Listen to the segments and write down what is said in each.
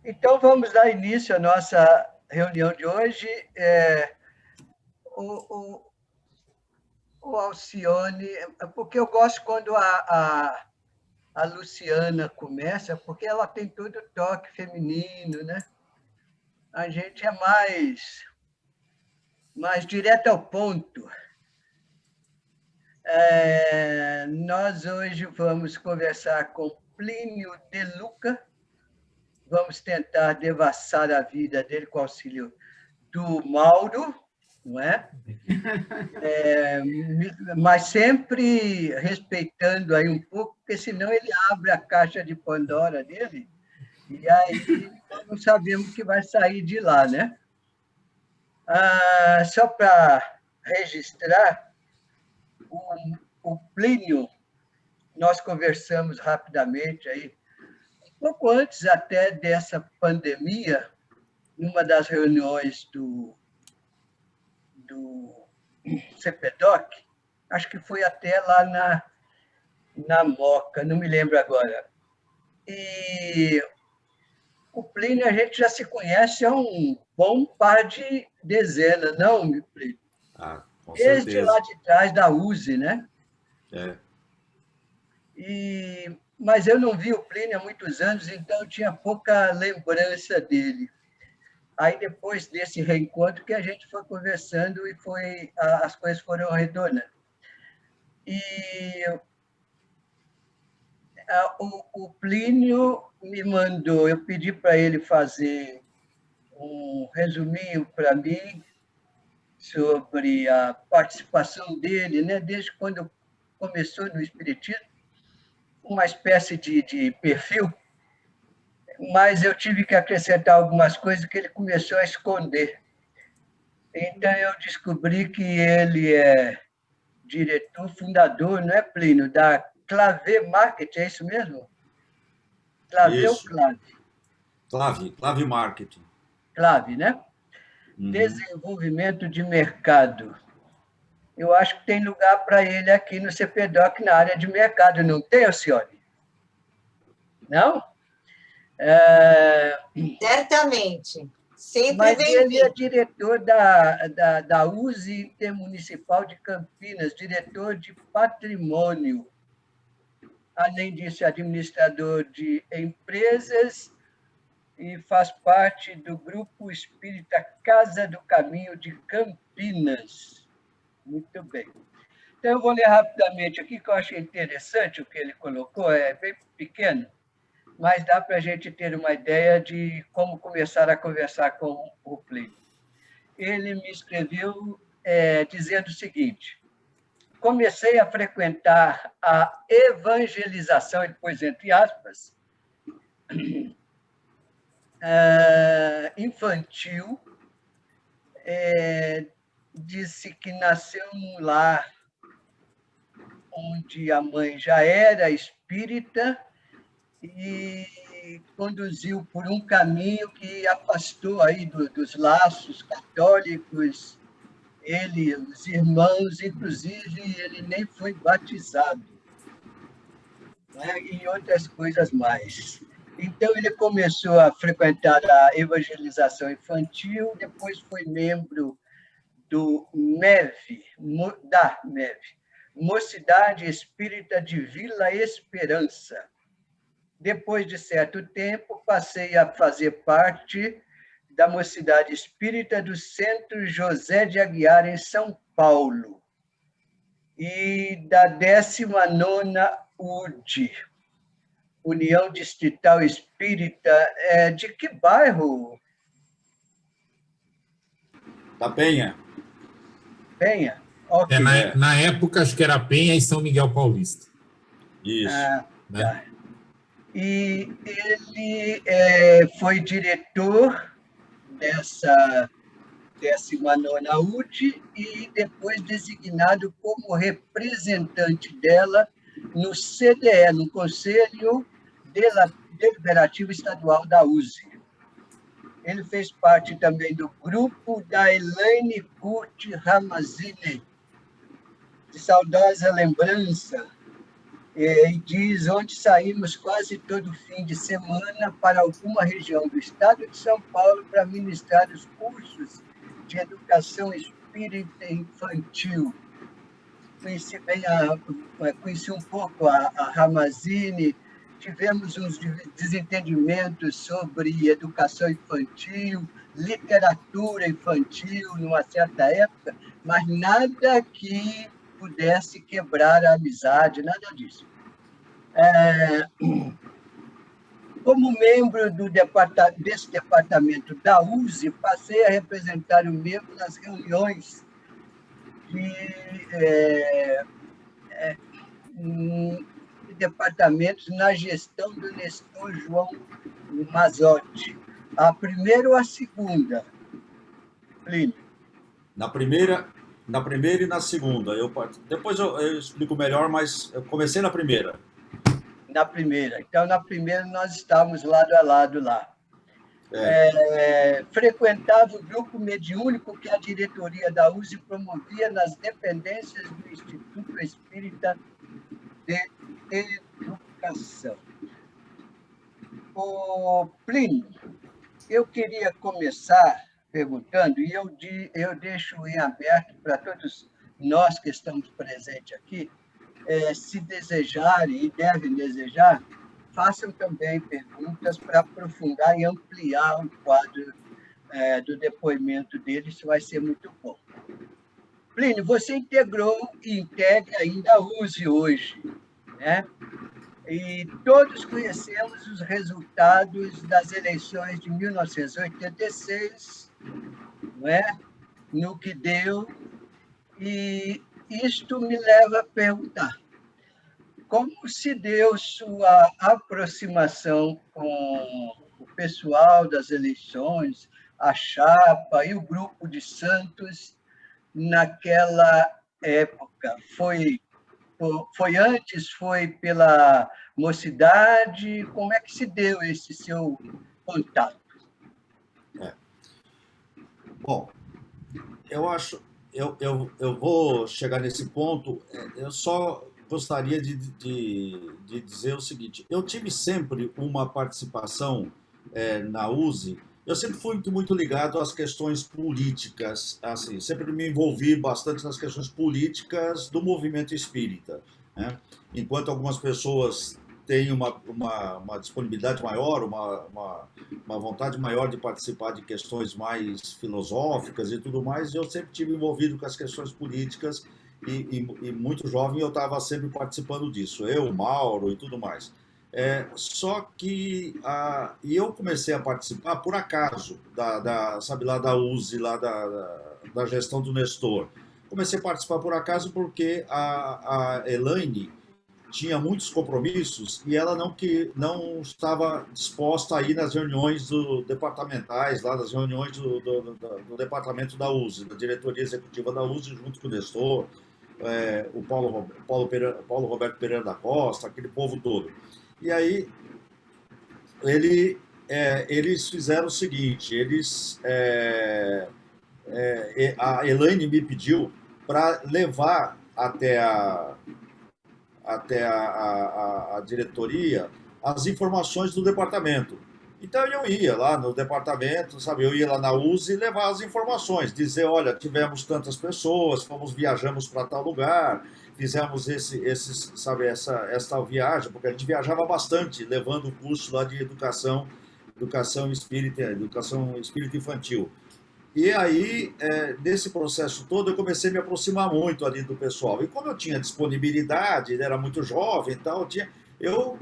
Então, vamos dar início à nossa reunião de hoje. O, o Alcione, porque eu gosto quando a Luciana começa, porque ela tem todo o toque feminino, né? A gente é mais direto ao ponto. Nós hoje vamos conversar com Plínio de Luca, vamos tentar devassar a vida dele com o auxílio do Mauro, não é? Mas sempre respeitando aí um pouco, porque senão ele abre a caixa de Pandora dele e aí nós não sabemos o que vai sair de lá, né? Só para registrar, o Plínio, nós conversamos rapidamente aí, um pouco antes até dessa pandemia, numa das reuniões do CPDOC, acho que foi até lá na Moca, não me lembro agora. E o Plínio a gente já se conhece há um bom par de dezenas, não, Plínio? Com Desde certeza. lá de trás da USE, né? Mas eu não vi o Plínio há muitos anos, então eu tinha pouca lembrança dele. Aí, depois desse reencontro, que a gente foi conversando e as coisas foram retornando. E o Plínio me mandou, eu pedi para ele fazer um resuminho para mim sobre a participação dele, né, desde quando começou no Espiritismo, uma espécie de perfil, mas eu tive que acrescentar algumas coisas que ele começou a esconder. Então, eu descobri que ele é diretor, fundador, não é, Plínio, da Clave Marketing, é isso mesmo? Clave ou Isso. Clave? Clave Marketing. Clave, né? Desenvolvimento de mercado. Eu acho que tem lugar para ele aqui no CPDOC na área de mercado, não tem, Alcione? Não? Certamente. Sempre Mas ele é bem-vindo. diretor da USE Intermunicipal de Campinas, diretor de patrimônio. Além disso, é administrador de empresas e faz parte do Grupo Espírita Casa do Caminho de Campinas. Muito bem. Então, eu vou ler rapidamente aqui, que eu achei interessante o que ele colocou, é bem pequeno, mas dá para a gente ter uma ideia de como começar a conversar com o Plínio. Ele me escreveu dizendo o seguinte: comecei a frequentar a evangelização, e depois entre aspas, infantil, disse que nasceu num lar onde a mãe já era espírita e conduziu por um caminho que afastou aí dos laços católicos, ele, os irmãos, inclusive ele nem foi batizado, né? E outras coisas mais. Então, ele começou a frequentar a evangelização infantil, depois foi membro do da MEV, Mocidade Espírita de Vila Esperança. Depois de certo tempo, passei a fazer parte da Mocidade Espírita do Centro José de Aguiar, em São Paulo, e da 19ª UDI, União Distrital Espírita. De que bairro? Da Penha. Penha? Okay. Na época, acho que era Penha e São Miguel Paulista. Isso. Tá. E ele foi diretor dessa 19ª UDI e depois designado como representante dela no CDE, no Conselho Deliberativo Estadual da USE. Ele fez parte também do grupo da Elaine Curti Ramazini, de saudosa lembrança, E diz: onde saímos quase todo fim de semana para alguma região do estado de São Paulo para ministrar os cursos de educação espírita infantil. Conheci um pouco a Ramazini, tivemos uns desentendimentos sobre educação infantil, literatura infantil, numa certa época, mas nada que pudesse quebrar a amizade, nada disso. Como membro desse departamento da USE, passei a representar o mesmo nas reuniões de departamentos na gestão do Nestor João Mazotti. A primeira ou a segunda, Plínio? Na primeira e na segunda. Depois eu explico melhor, mas eu comecei na primeira. Na primeira. Então, na primeira, nós estávamos lado a lado lá. Frequentava o grupo mediúnico que a diretoria da USE promovia nas dependências do Instituto Espírita de Educação. Plínio, eu queria começar perguntando, e eu deixo em aberto para todos nós que estamos presentes aqui, se desejarem e devem desejar, façam também perguntas para aprofundar e ampliar o quadro do depoimento deles, isso vai ser muito bom. Plínio, você integrou e integra ainda a USE hoje, né? E todos conhecemos os resultados das eleições de 1986, não é? No que deu, e isto me leva a perguntar: como se deu sua aproximação com o pessoal das eleições, a chapa e o grupo de Santos naquela época? Foi antes? Foi pela mocidade? Como é que se deu esse seu contato? Bom, eu acho... Eu vou chegar nesse ponto. Eu só gostaria de dizer o seguinte: eu tive sempre uma participação na USE. Eu sempre fui muito ligado às questões políticas, assim, sempre me envolvi bastante nas questões políticas do movimento espírita, né? Enquanto algumas pessoas têm uma disponibilidade maior, uma vontade maior de participar de questões mais filosóficas e tudo mais, eu sempre tive envolvido com as questões políticas e muito jovem eu estava sempre participando disso, eu, Mauro e tudo mais. Só que eu comecei a participar por acaso sabe, lá da USE, lá da gestão do Nestor. Comecei a participar por acaso porque a Elaine tinha muitos compromissos e ela não estava disposta a ir nas reuniões departamentais, lá nas reuniões do departamento da USE, da diretoria executiva da USE, junto com o Nestor, o Paulo Roberto Pereira da Costa, aquele povo todo. E aí eles fizeram o seguinte: a Elaine me pediu para levar até a diretoria as informações do departamento. Então eu ia lá no departamento, sabe, eu ia lá na USE e levar as informações, dizer: olha, tivemos tantas pessoas, viajamos para tal lugar, fizemos essa viagem, porque a gente viajava bastante, levando o curso lá de educação espírita infantil. E aí, nesse processo todo, eu comecei a me aproximar muito ali do pessoal. E como eu tinha disponibilidade, era muito jovem e tal, eu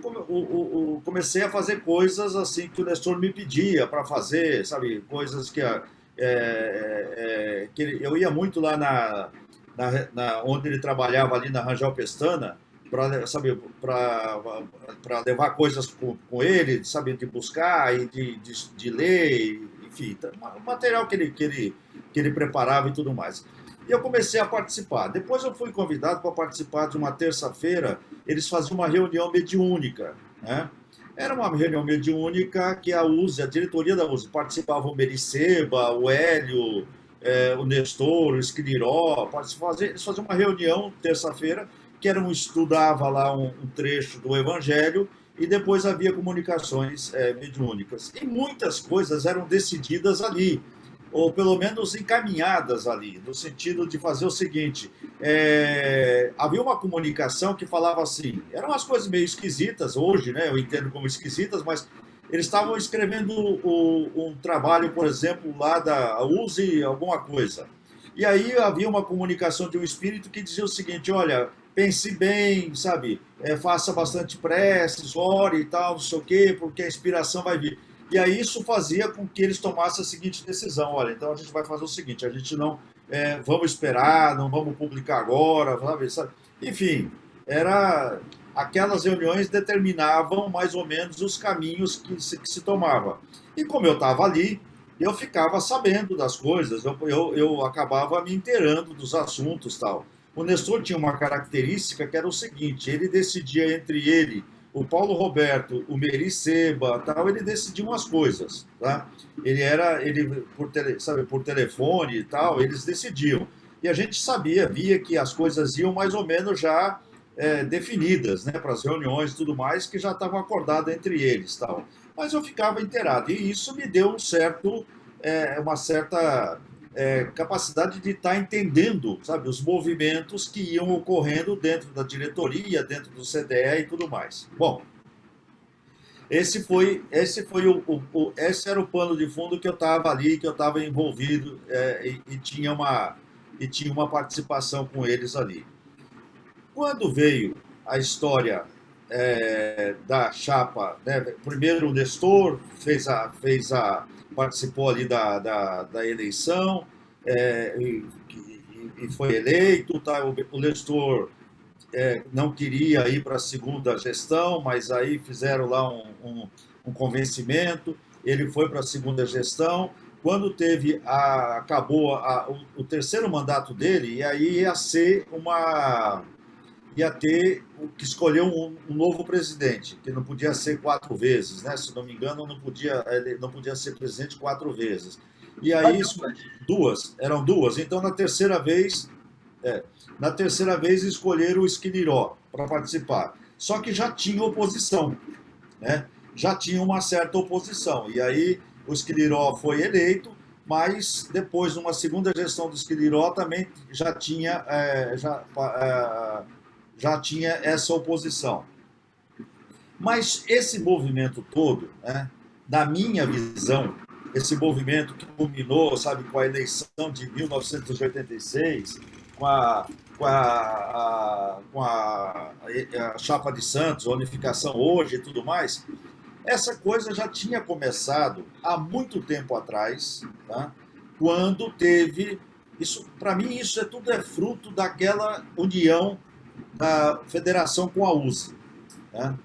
comecei a fazer coisas assim que o Nestor me pedia para fazer, sabe? Coisas que eu ia muito lá onde ele trabalhava, ali na Rangel Pestana, para levar coisas com ele, sabe? De buscar e de ler, enfim, material que ele preparava e tudo mais. E eu comecei a participar. Depois eu fui convidado para participar de uma terça-feira, eles faziam uma reunião mediúnica, né? Era uma reunião mediúnica que a USE, a diretoria da USE, participavam o Mericeba, o Hélio, o Nestor, o Esquiliró, eles faziam uma reunião terça-feira estudava lá um trecho do Evangelho e depois havia comunicações mediúnicas. E muitas coisas eram decididas ali, ou pelo menos encaminhadas ali, no sentido de fazer o seguinte, havia uma comunicação que falava assim, eram umas coisas meio esquisitas hoje, né? Eu entendo como esquisitas, mas eles estavam escrevendo um trabalho, por exemplo, lá da Use alguma coisa. E aí havia uma comunicação de um espírito que dizia o seguinte, olha, pense bem, sabe, faça bastante preces, ore e tal, não sei o quê, porque a inspiração vai vir. E aí isso fazia com que eles tomassem a seguinte decisão, olha, então a gente vai fazer o seguinte, a gente não, vamos esperar, não vamos publicar agora, sabe? Enfim, aquelas reuniões determinavam mais ou menos os caminhos que se tomava. E como eu estava ali, eu ficava sabendo das coisas, eu acabava me inteirando dos assuntos e tal. O Nestor tinha uma característica que era o seguinte, ele decidia entre ele, o Paulo Roberto, o Meri Seba, tal, ele decidia umas coisas, tá? Por telefone e tal, eles decidiam. E a gente via que as coisas iam mais ou menos já definidas, né, para as reuniões e tudo mais, que já estavam acordadas entre eles, tal. Mas eu ficava inteirado, e isso me deu uma certa capacidade de estar entendendo, sabe, os movimentos que iam ocorrendo dentro da diretoria, dentro do CDE e tudo mais. Bom, esse era o pano de fundo que eu estava ali, que eu estava envolvido e tinha uma participação com eles ali. Quando veio a história da chapa, né, primeiro o Nestor participou ali da eleição e foi eleito, tá? O Nestor não queria ir para a segunda gestão, mas aí fizeram lá um convencimento, ele foi para a segunda gestão, quando acabou o terceiro mandato dele, e aí ia ter que escolher um novo presidente, que não podia ser 4 vezes, né? Se não me engano, ele não podia ser presidente 4 vezes. E aí, eram duas. Então, na terceira vez escolheram o Esquiniró para participar. Só que já tinha oposição, né? Já tinha uma certa oposição. E aí, o Esquiniró foi eleito, mas depois, numa segunda gestão do Esquiniró, também já tinha essa oposição. Mas esse movimento todo, né, na minha visão, esse movimento que culminou, sabe, com a eleição de 1986, com a chapa de Santos, a unificação hoje e tudo mais, essa coisa já tinha começado há muito tempo atrás, tá? Quando teve... Para mim, tudo é fruto daquela união da federação com a USE. Né?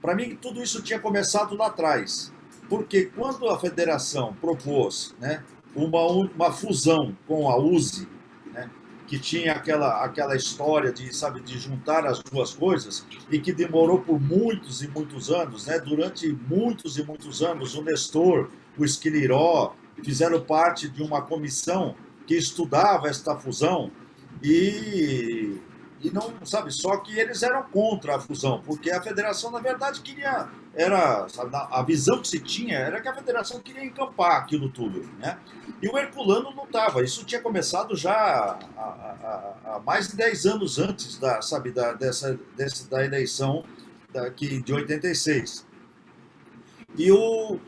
Para mim, tudo isso tinha começado lá atrás, porque quando a federação propôs, né, uma fusão com a USE, né, que tinha aquela história de juntar as duas coisas, e que demorou por muitos e muitos anos, né, durante muitos e muitos anos, o Nestor, o Esquiniró, fizeram parte de uma comissão que estudava esta fusão, e não, sabe, só que eles eram contra a fusão, porque a federação, na verdade, a visão que se tinha era que a federação queria encampar aquilo tudo, né? E o Herculano não estava, isso tinha começado já há mais de 10 anos antes da eleição de 86. E o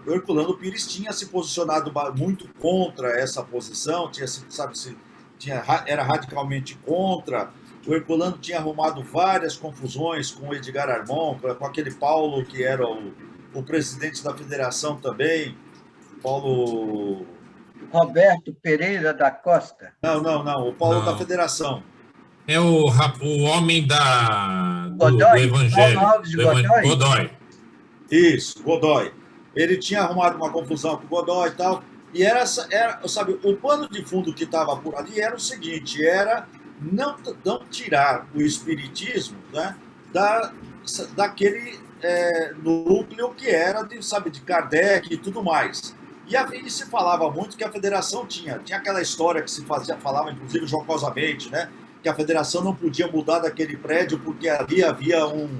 Herculano Pires tinha se posicionado muito contra essa posição, era radicalmente contra. O Herculano tinha arrumado várias confusões com o Edgar Armon, com aquele Paulo que era o presidente da federação também, Paulo... Roberto Pereira da Costa. Não, o Paulo da federação. É o homem do Evangelho. Paulo Alves Godoy. Isso, Godoy. Ele tinha arrumado uma confusão com o Godoy e tal. E sabe, o pano de fundo que estava por ali era o seguinte, era não tirar o espiritismo, né, daquele núcleo que era de Kardec e tudo mais. E se falava muito que a federação tinha aquela história que falava inclusive jocosamente, né, que a federação não podia mudar daquele prédio porque ali havia um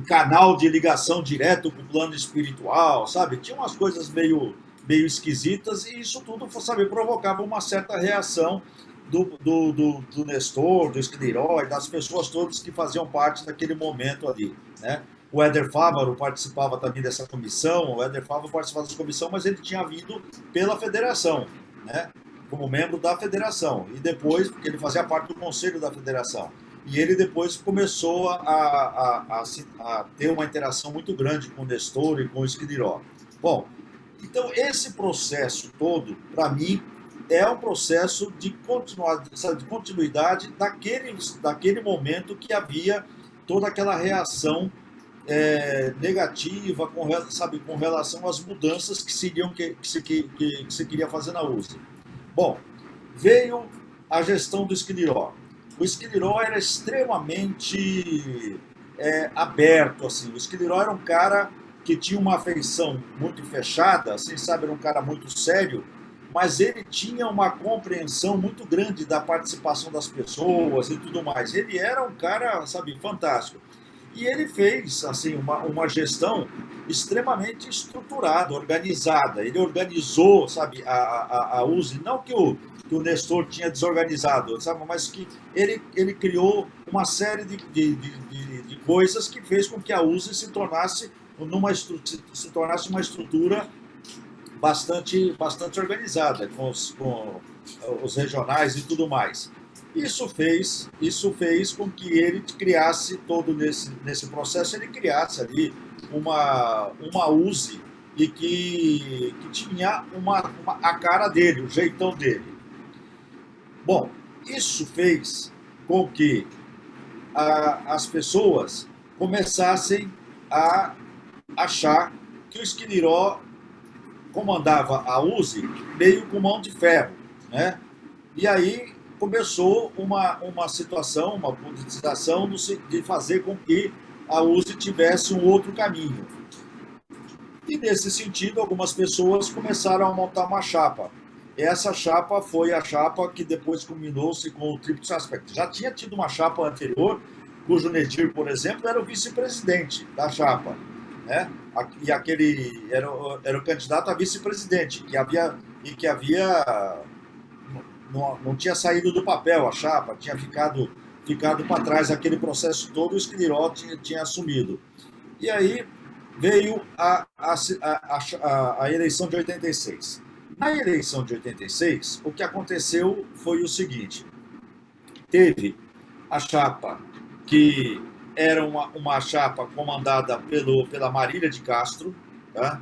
canal de ligação direto com o plano espiritual, sabe? Tinha umas coisas meio esquisitas e isso tudo, sabe, provocava uma certa reação do Nestor, do Esclirói, das pessoas todas que faziam parte daquele momento ali, né? O Éder Fávaro participava também dessa comissão, o Éder Fávaro participava dessa comissão, mas ele tinha vindo pela federação, né? Como membro da federação, e depois, porque ele fazia parte do conselho da federação, e ele depois começou a ter uma interação muito grande com o Nestor e com o Esclirói. Bom, então esse processo todo, para mim, é um processo de continuidade daquele momento que havia toda aquela reação negativa com relação às mudanças que se queria fazer na USE. Bom, veio a gestão do Esclirói. O Esclirói era extremamente aberto, assim. O Esclirói era um cara que tinha uma afeição muito fechada, assim, sabe, era um cara muito sério, mas ele tinha uma compreensão muito grande da participação das pessoas e tudo mais. Ele era um cara, sabe, fantástico. E ele fez, assim, uma gestão extremamente estruturada, organizada. Ele organizou, sabe, a USE, não que o Nestor tinha desorganizado, sabe, mas que ele criou uma série de coisas que fez com que a USE se tornasse uma estrutura bastante organizada, com os regionais e tudo mais. Isso fez com que ele criasse todo nesse processo, ele criasse ali uma USE e que tinha a cara dele, o jeitão dele. Bom, isso fez com que as pessoas começassem a achar que o Esclirói comandava a USE meio com mão de ferro, né? E aí começou uma situação, uma politização de fazer com que a USE tivesse um outro caminho. E nesse sentido, algumas pessoas começaram a montar uma chapa. Essa chapa foi a chapa que depois culminou-se com o Tríplice Aspecto. Já tinha tido uma chapa anterior, cujo Nedir, por exemplo, era o vice-presidente da chapa, né? E aquele era o candidato a vice-presidente, que havia não tinha saído do papel a chapa, tinha ficado para trás aquele processo todo, o Esclirói tinha assumido. E aí veio a eleição de 86. Na eleição de 86, o que aconteceu foi o seguinte: teve a chapa que era uma chapa comandada pela Marília de Castro, tá?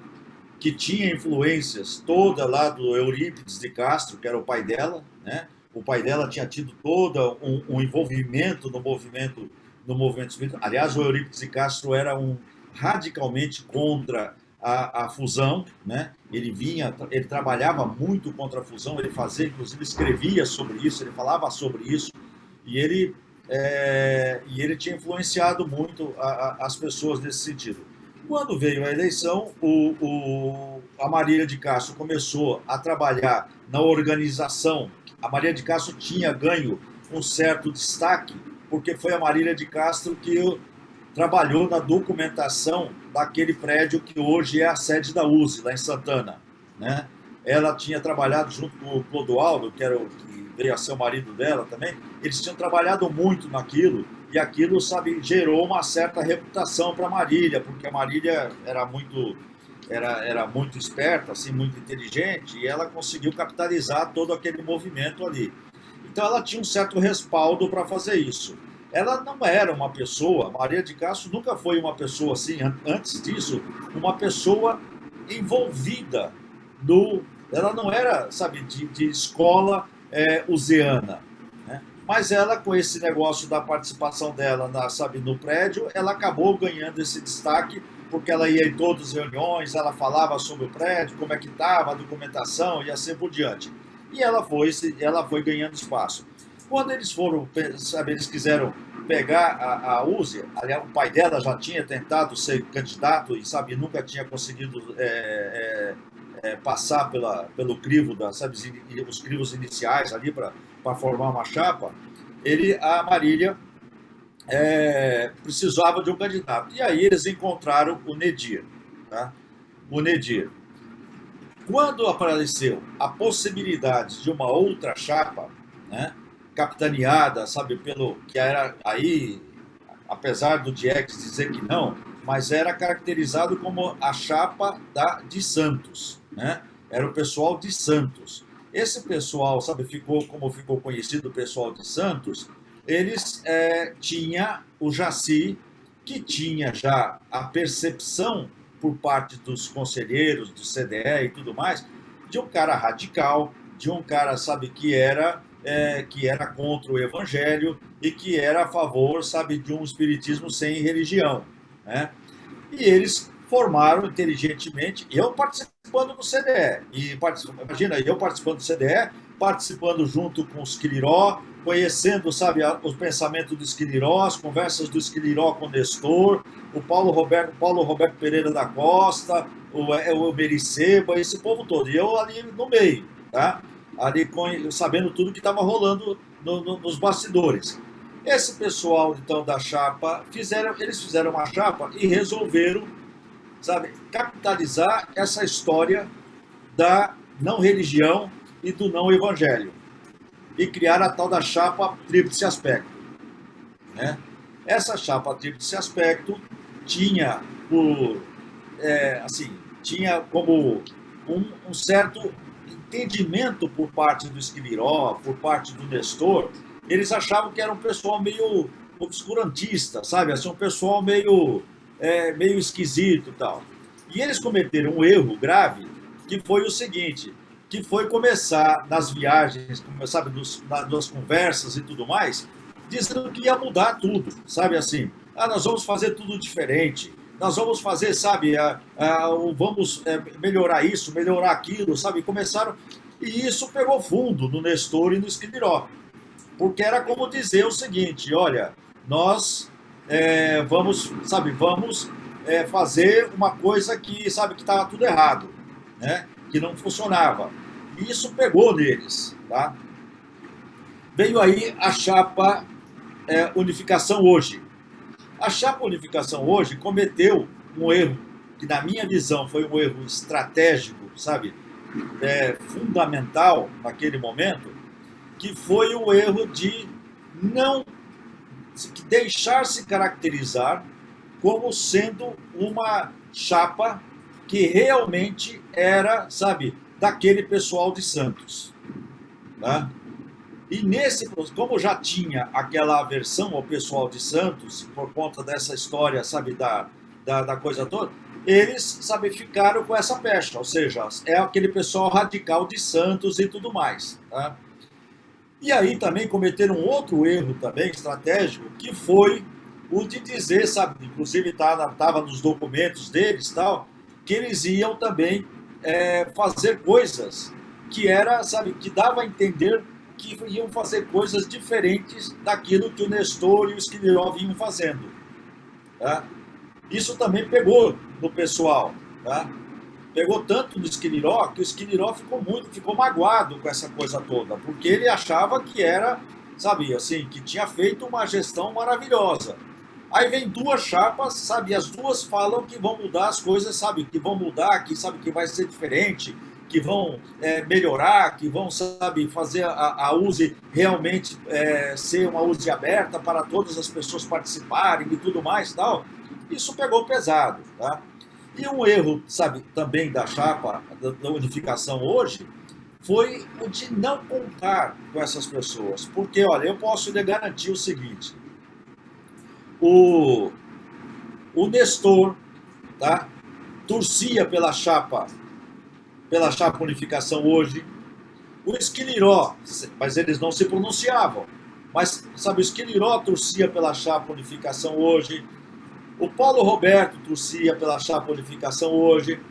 Que tinha influências toda lá do Eurípides de Castro, que era o pai dela, né? O pai dela tinha tido todo um envolvimento no movimento espírita. Aliás, o Eurípides de Castro era radicalmente contra a fusão, né? Ele trabalhava muito contra a fusão, ele fazia, inclusive escrevia sobre isso, ele falava sobre isso, e ele tinha influenciado muito as pessoas nesse sentido. Quando veio a eleição, a Marília de Castro começou a trabalhar na organização. A Marília de Castro tinha ganho um certo destaque, porque foi a Marília de Castro que trabalhou na documentação daquele prédio que hoje é a sede da USE, lá em Santana, né? Ela tinha trabalhado junto com o Clodoaldo, que veio a ser o marido dela também. Eles tinham trabalhado muito naquilo, e aquilo, sabe, gerou uma certa reputação para a Marília, porque a Marília era muito esperta, assim, muito inteligente, e ela conseguiu capitalizar todo aquele movimento ali. Então ela tinha um certo respaldo para fazer isso. Ela não era uma pessoa, Maria de Castro nunca foi uma pessoa assim, antes disso, uma pessoa envolvida ela não era, sabe, de escola useana, né? Mas ela, com esse negócio da participação dela, no prédio, ela acabou ganhando esse destaque, porque ela ia em todas as reuniões, ela falava sobre o prédio, como é que estava, a documentação e assim por diante. E ela foi ganhando espaço. Quando eles foram, sabe, eles quiseram pegar a USE, aliás, o pai dela já tinha tentado ser candidato e, sabe, nunca tinha conseguido passar pelo crivo, sabe, os crivos iniciais ali para formar uma chapa, a Marília precisava de um candidato. E aí eles encontraram o Nedir. Tá? O Nedir. Quando apareceu a possibilidade de uma outra chapa, né, capitaneada, sabe, pelo que era aí, apesar do Diegues dizer que não, mas era caracterizado como a chapa de Santos, né? Era o pessoal de Santos. Esse pessoal, sabe, como ficou conhecido o pessoal de Santos, eles tinha o Jaci, que tinha já a percepção por parte dos conselheiros do CDE e tudo mais, de um cara radical, de um cara, sabe, que era contra o evangelho e que era a favor, sabe, de um espiritismo sem religião, né? E eles formaram inteligentemente, eu participando do CDE, imagina, eu participando do CDE, participando junto com o Esquiliró, conhecendo, sabe, o pensamento do Esquiliró, as conversas do Esquiliró com o Nestor, o Paulo Roberto Pereira da Costa, o Mericeba, esse povo todo, e eu ali no meio, tá? Ali sabendo tudo que estava rolando nos bastidores. Esse pessoal, então, da chapa, eles fizeram uma chapa e resolveram, sabe, capitalizar essa história da não religião e do não evangelho. E criar a tal da chapa Tríplice Aspecto. Né? Essa chapa Tríplice Aspecto tinha tinha como um certo entendimento por parte do Esquiliró, por parte do Nestor. Eles achavam que era um pessoal meio obscurantista, sabe? Assim, um pessoal meio esquisito e tal. E eles cometeram um erro grave, que foi o seguinte, que foi começar nas viagens, sabe, nas conversas e tudo mais, dizendo que ia mudar tudo, sabe, assim, nós vamos fazer tudo diferente, nós vamos fazer, sabe, vamos melhorar isso, melhorar aquilo, sabe, começaram, e isso pegou fundo no Nestor e no Esquiliró, porque era como dizer o seguinte, olha, nós vamos fazer uma coisa que, sabe, que estava tudo errado, né, que não funcionava. E isso pegou neles. Tá? Veio aí a chapa Unificação Hoje. A chapa Unificação Hoje cometeu um erro, que na minha visão foi um erro estratégico, sabe, fundamental naquele momento, que foi o erro de não deixar-se caracterizar como sendo uma chapa que realmente era, sabe, daquele pessoal de Santos. Tá? E como já tinha aquela aversão ao pessoal de Santos, por conta dessa história, sabe, da coisa toda, eles, sabe, ficaram com essa pecha, ou seja, é aquele pessoal radical de Santos e tudo mais. Tá? E aí também cometeram um outro erro também estratégico, que foi o de dizer, sabe, inclusive estava nos documentos deles, tal, que eles iam também fazer coisas que era, sabe, que dava a entender que iam fazer coisas diferentes daquilo que o Nestor e o Esquiliró vinham fazendo. Tá? Isso também pegou no pessoal. Tá? Pegou tanto no Esquiliró que o Esquiliró ficou magoado com essa coisa toda, porque ele achava que era, sabe, assim, que tinha feito uma gestão maravilhosa. Aí vem duas chapas, sabe, e as duas falam que vão mudar as coisas, sabe, que vão mudar, que sabe que vai ser diferente, que vão melhorar, que vão, sabe, fazer a USE realmente ser uma USE aberta para todas as pessoas participarem e tudo mais, tal. Isso pegou pesado, tá? E um erro, sabe, também da chapa da Unificação Hoje foi o de não contar com essas pessoas, porque, olha, eu posso lhe garantir o seguinte. O Nestor, tá, torcia pela chapa Unificação Hoje. O Esquiliró, mas eles não se pronunciavam. Mas, sabe, o Esquiliró torcia pela chapa Unificação Hoje. O Paulo Roberto torcia pela chapa Unificação Hoje.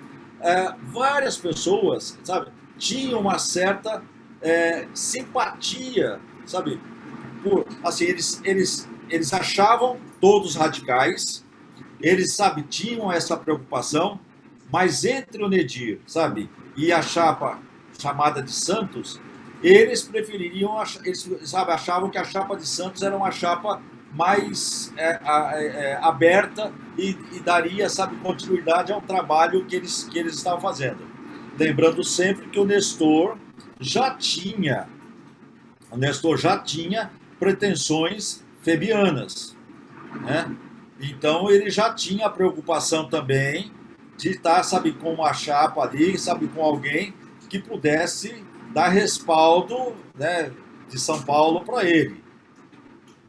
Várias pessoas, sabe, tinham uma certa simpatia, sabe, por, assim, eles achavam todos radicais, eles, sabe, tinham essa preocupação, mas entre o Nedir, sabe, e a chapa chamada de Santos, eles prefeririam, eles, sabe, achavam que a chapa de Santos era uma chapa mais aberta e daria, sabe, continuidade ao trabalho que eles estavam fazendo. Lembrando sempre que o Nestor já tinha pretensões febianas, né? Então ele já tinha a preocupação também de estar, sabe, com uma chapa ali, sabe, com alguém que pudesse dar respaldo, né, de São Paulo para ele.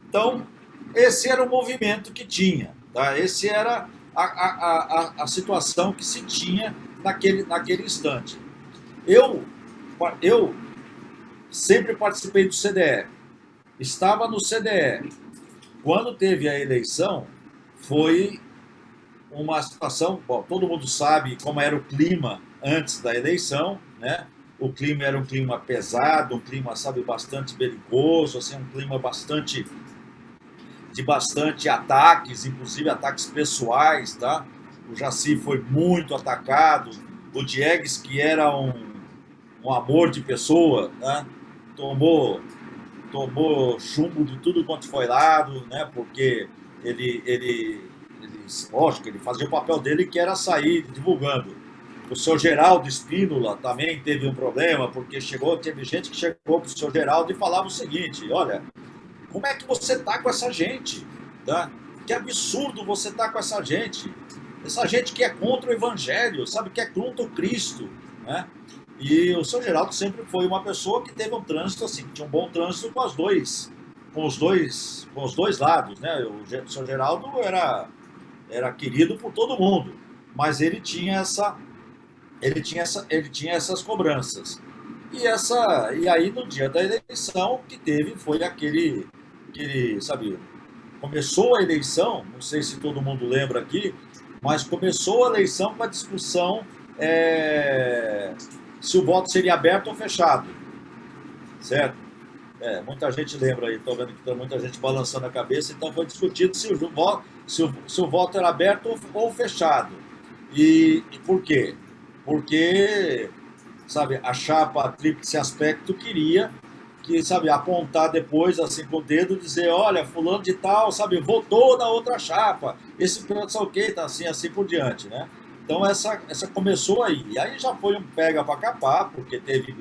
Então, esse era o movimento que tinha, tá? Esse era a situação que se tinha naquele instante. Eu sempre participei do CDE, estava no CDE. Quando teve a eleição, foi uma situação, bom, todo mundo sabe como era o clima antes da eleição, né? O clima era um clima pesado, um clima, sabe, bastante belicoso, assim, um clima de bastante ataques, inclusive ataques pessoais, tá? O Jaci foi muito atacado, o Diegues, que era um amor de pessoa, né? Tomou chumbo de tudo quanto foi lado, né? Porque lógico, ele fazia o papel dele, que era sair divulgando. O senhor Geraldo Espínola também teve um problema, porque teve gente que chegou para o senhor Geraldo e falava o seguinte: olha, como é que você está com essa gente? Tá? Que absurdo você está com essa gente que é contra o Evangelho, sabe, que é contra o Cristo, né? E o senhor Geraldo sempre foi uma pessoa que teve um trânsito assim, que tinha um bom trânsito com os dois lados, né? O senhor Geraldo era querido por todo mundo, mas ele tinha essas cobranças. E aí no dia da eleição que teve foi aquele, sabe, começou a eleição, não sei se todo mundo lembra aqui, mas começou a eleição com a discussão se o voto seria aberto ou fechado, certo? Muita gente lembra aí, estou vendo que tem muita gente balançando a cabeça, então foi discutido se o voto era aberto ou fechado. E por quê? Porque, sabe, a chapa Tríplice Aspecto queria sabe, apontar depois, assim, com o dedo, dizer, olha, fulano de tal, sabe, votou na outra chapa, esse pessoal que tá assim por diante, né? Então essa começou aí. E aí já foi um pega para capar, porque teve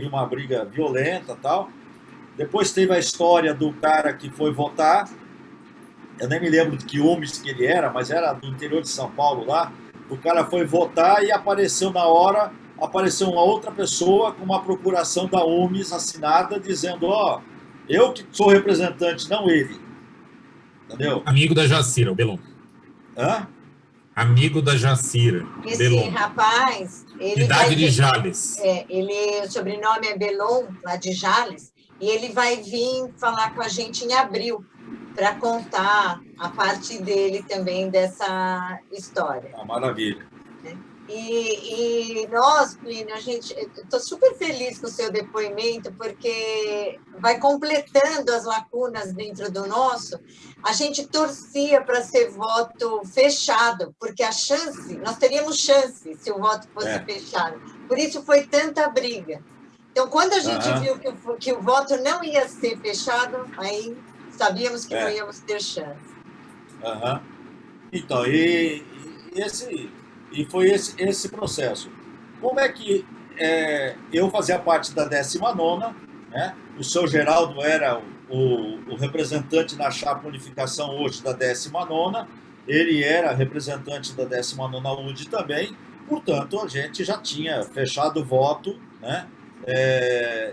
uma briga violenta e tal. Depois teve a história do cara que foi votar, eu nem me lembro de que UMES que ele era, mas era do interior de São Paulo lá. O cara foi votar e apareceu na hora, apareceu uma outra pessoa com uma procuração da UMES assinada, dizendo, ó, eu que sou representante, não ele. Entendeu? Amigo da Jacira, o Belon. Hã? Amigo da Jacira. Esse Belon. rapaz, ele Cidade de Jales. o sobrenome é Belon, lá de Jales, e ele vai vir falar com a gente em abril para contar a parte dele também dessa história. Maravilha. E nós, Plínio, estou super feliz com o seu depoimento, porque vai completando as lacunas dentro do nosso. A gente torcia para ser voto fechado, porque nós teríamos chance se o voto fosse fechado. Por isso foi tanta briga. Então, quando a gente viu que o voto não ia ser fechado, aí sabíamos que não íamos ter chance. Então, e foi esse processo. Como é que eu fazia parte da 19ª, né? O seu Geraldo era o representante na chapa Unificação hoje da 19ª, ele era representante da 19ª UD também, portanto, a gente já tinha fechado o voto, né?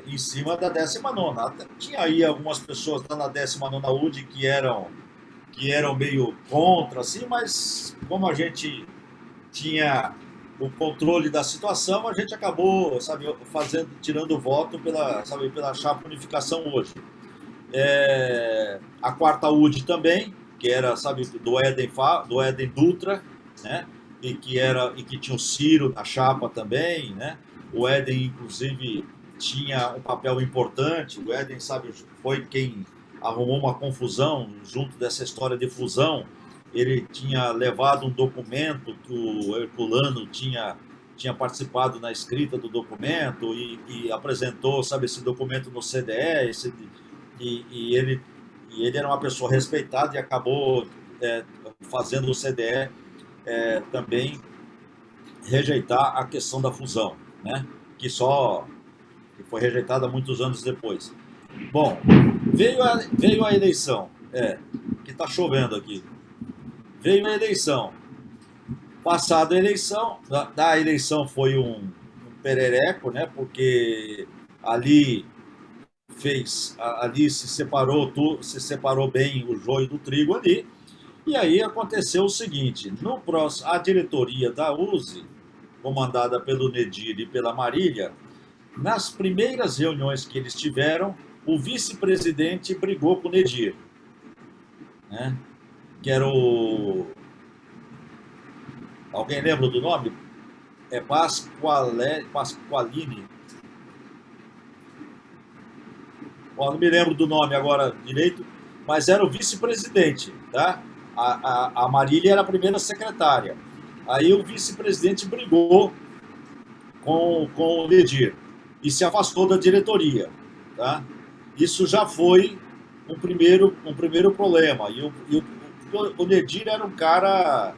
Em cima da 19ª. Tinha aí algumas pessoas lá na 19ª UD que eram meio contra, assim, mas como a gente tinha o controle da situação, a gente acabou, sabe, tirando o voto pela chapa Unificação hoje. A 4ª UD também, que era, sabe, do Éden Dutra, né? E que tinha o Ciro na chapa também, né? O Éden, inclusive, tinha um papel importante. O Éden, sabe, foi quem arrumou uma confusão junto dessa história de fusão. Ele tinha levado um documento que o Herculano tinha tinha participado na escrita do documento e apresentou, sabe, esse documento no CDE, e ele era uma pessoa respeitada e acabou fazendo o CDE também rejeitar a questão da fusão, né? Que foi rejeitada muitos anos depois. Bom, veio a eleição, que está chovendo aqui. Veio a eleição. Passada a eleição, da eleição foi um perereco, né? Porque ali se separou bem o joio do trigo ali. E aí aconteceu o seguinte: a diretoria da USE, comandada pelo Nedir e pela Marília, nas primeiras reuniões que eles tiveram, o vice-presidente brigou com o Nedir, né? Que era o... Alguém lembra do nome? Pasqualini. Bom, não me lembro do nome agora direito, mas era o vice-presidente, tá? A Marília era a primeira secretária. Aí o vice-presidente brigou com o Nedir e se afastou da diretoria, tá? Isso já foi um primeiro problema. E o Nedir era um cara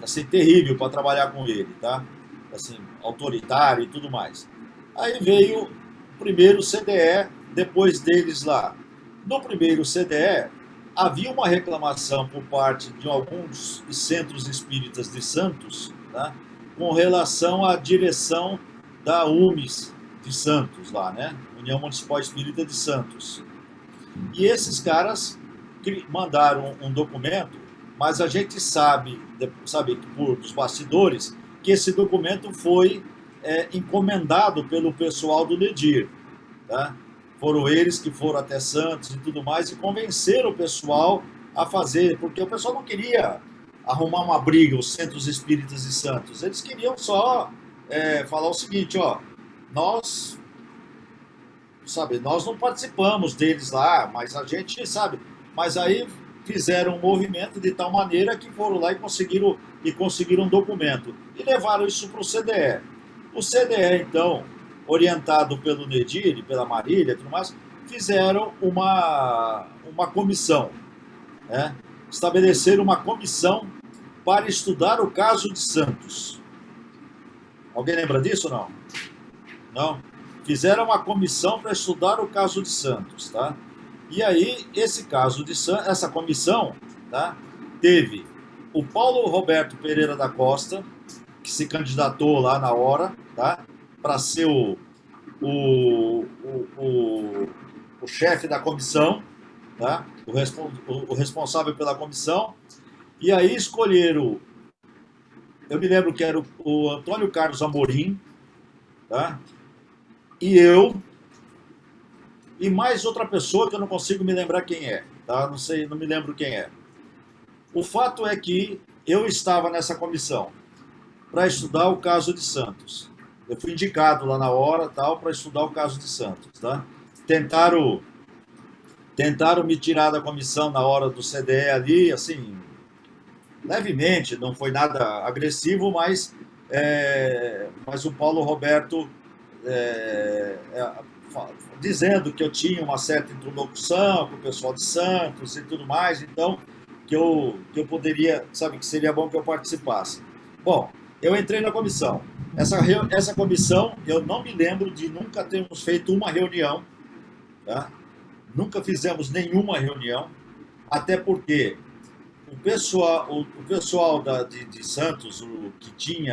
assim, terrível para trabalhar com ele, tá? Assim, autoritário e tudo mais. Aí veio o primeiro CDE, depois deles lá. No primeiro CDE, havia uma reclamação por parte de alguns centros espíritas de Santos, tá? Com relação à direção da UMES de Santos, lá, né? União Municipal Espírita de Santos. E esses caras mandaram um documento, mas a gente sabe dos bastidores, que esse documento foi encomendado pelo pessoal do Nedir, tá? Foram eles que foram até Santos e tudo mais e convenceram o pessoal a fazer, porque o pessoal não queria arrumar uma briga, os centros espíritas de Santos. Eles queriam só falar o seguinte, ó, nós não participamos deles lá, mas a gente sabe, mas aí fizeram um movimento de tal maneira que foram lá e conseguiram um documento e levaram isso para o CDE. O CDE, então, orientado pelo Nedir e pela Marília e tudo mais, fizeram uma comissão, né? Estabeleceram uma comissão para estudar o caso de Santos. Alguém lembra disso ou não? Não? Fizeram uma comissão para estudar o caso de Santos, tá? E aí, essa comissão, tá? Teve o Paulo Roberto Pereira da Costa, que se candidatou lá na hora, tá? Para ser o chefe da comissão, tá? O responsável pela comissão. E aí escolheram, eu me lembro que era o Antônio Carlos Amorim, tá? E eu, e mais outra pessoa que eu não consigo me lembrar quem é, tá? Não me lembro quem é. O fato é que eu estava nessa comissão para estudar o caso de Santos. Eu fui indicado lá na hora, tal, para estudar o caso de Santos, tá? Tentaram me tirar da comissão na hora do CDE ali, assim, levemente, não foi nada agressivo, mas o Paulo Roberto dizendo que eu tinha uma certa interlocução com o pessoal de Santos e tudo mais, então que eu poderia, sabe, que seria bom que eu participasse. Bom, eu entrei na comissão. Essa comissão, eu não me lembro de nunca termos feito uma reunião, tá? Nunca fizemos nenhuma reunião, até porque o pessoal de Santos, que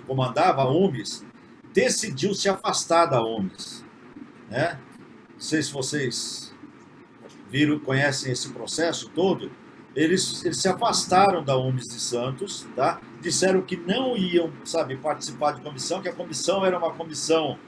comandava a UMES, decidiu se afastar da UMES, né? Não sei se vocês conhecem esse processo todo. Eles se afastaram da UMES de Santos, tá? Disseram que não iam, sabe, participar de comissão, que a comissão era uma comissão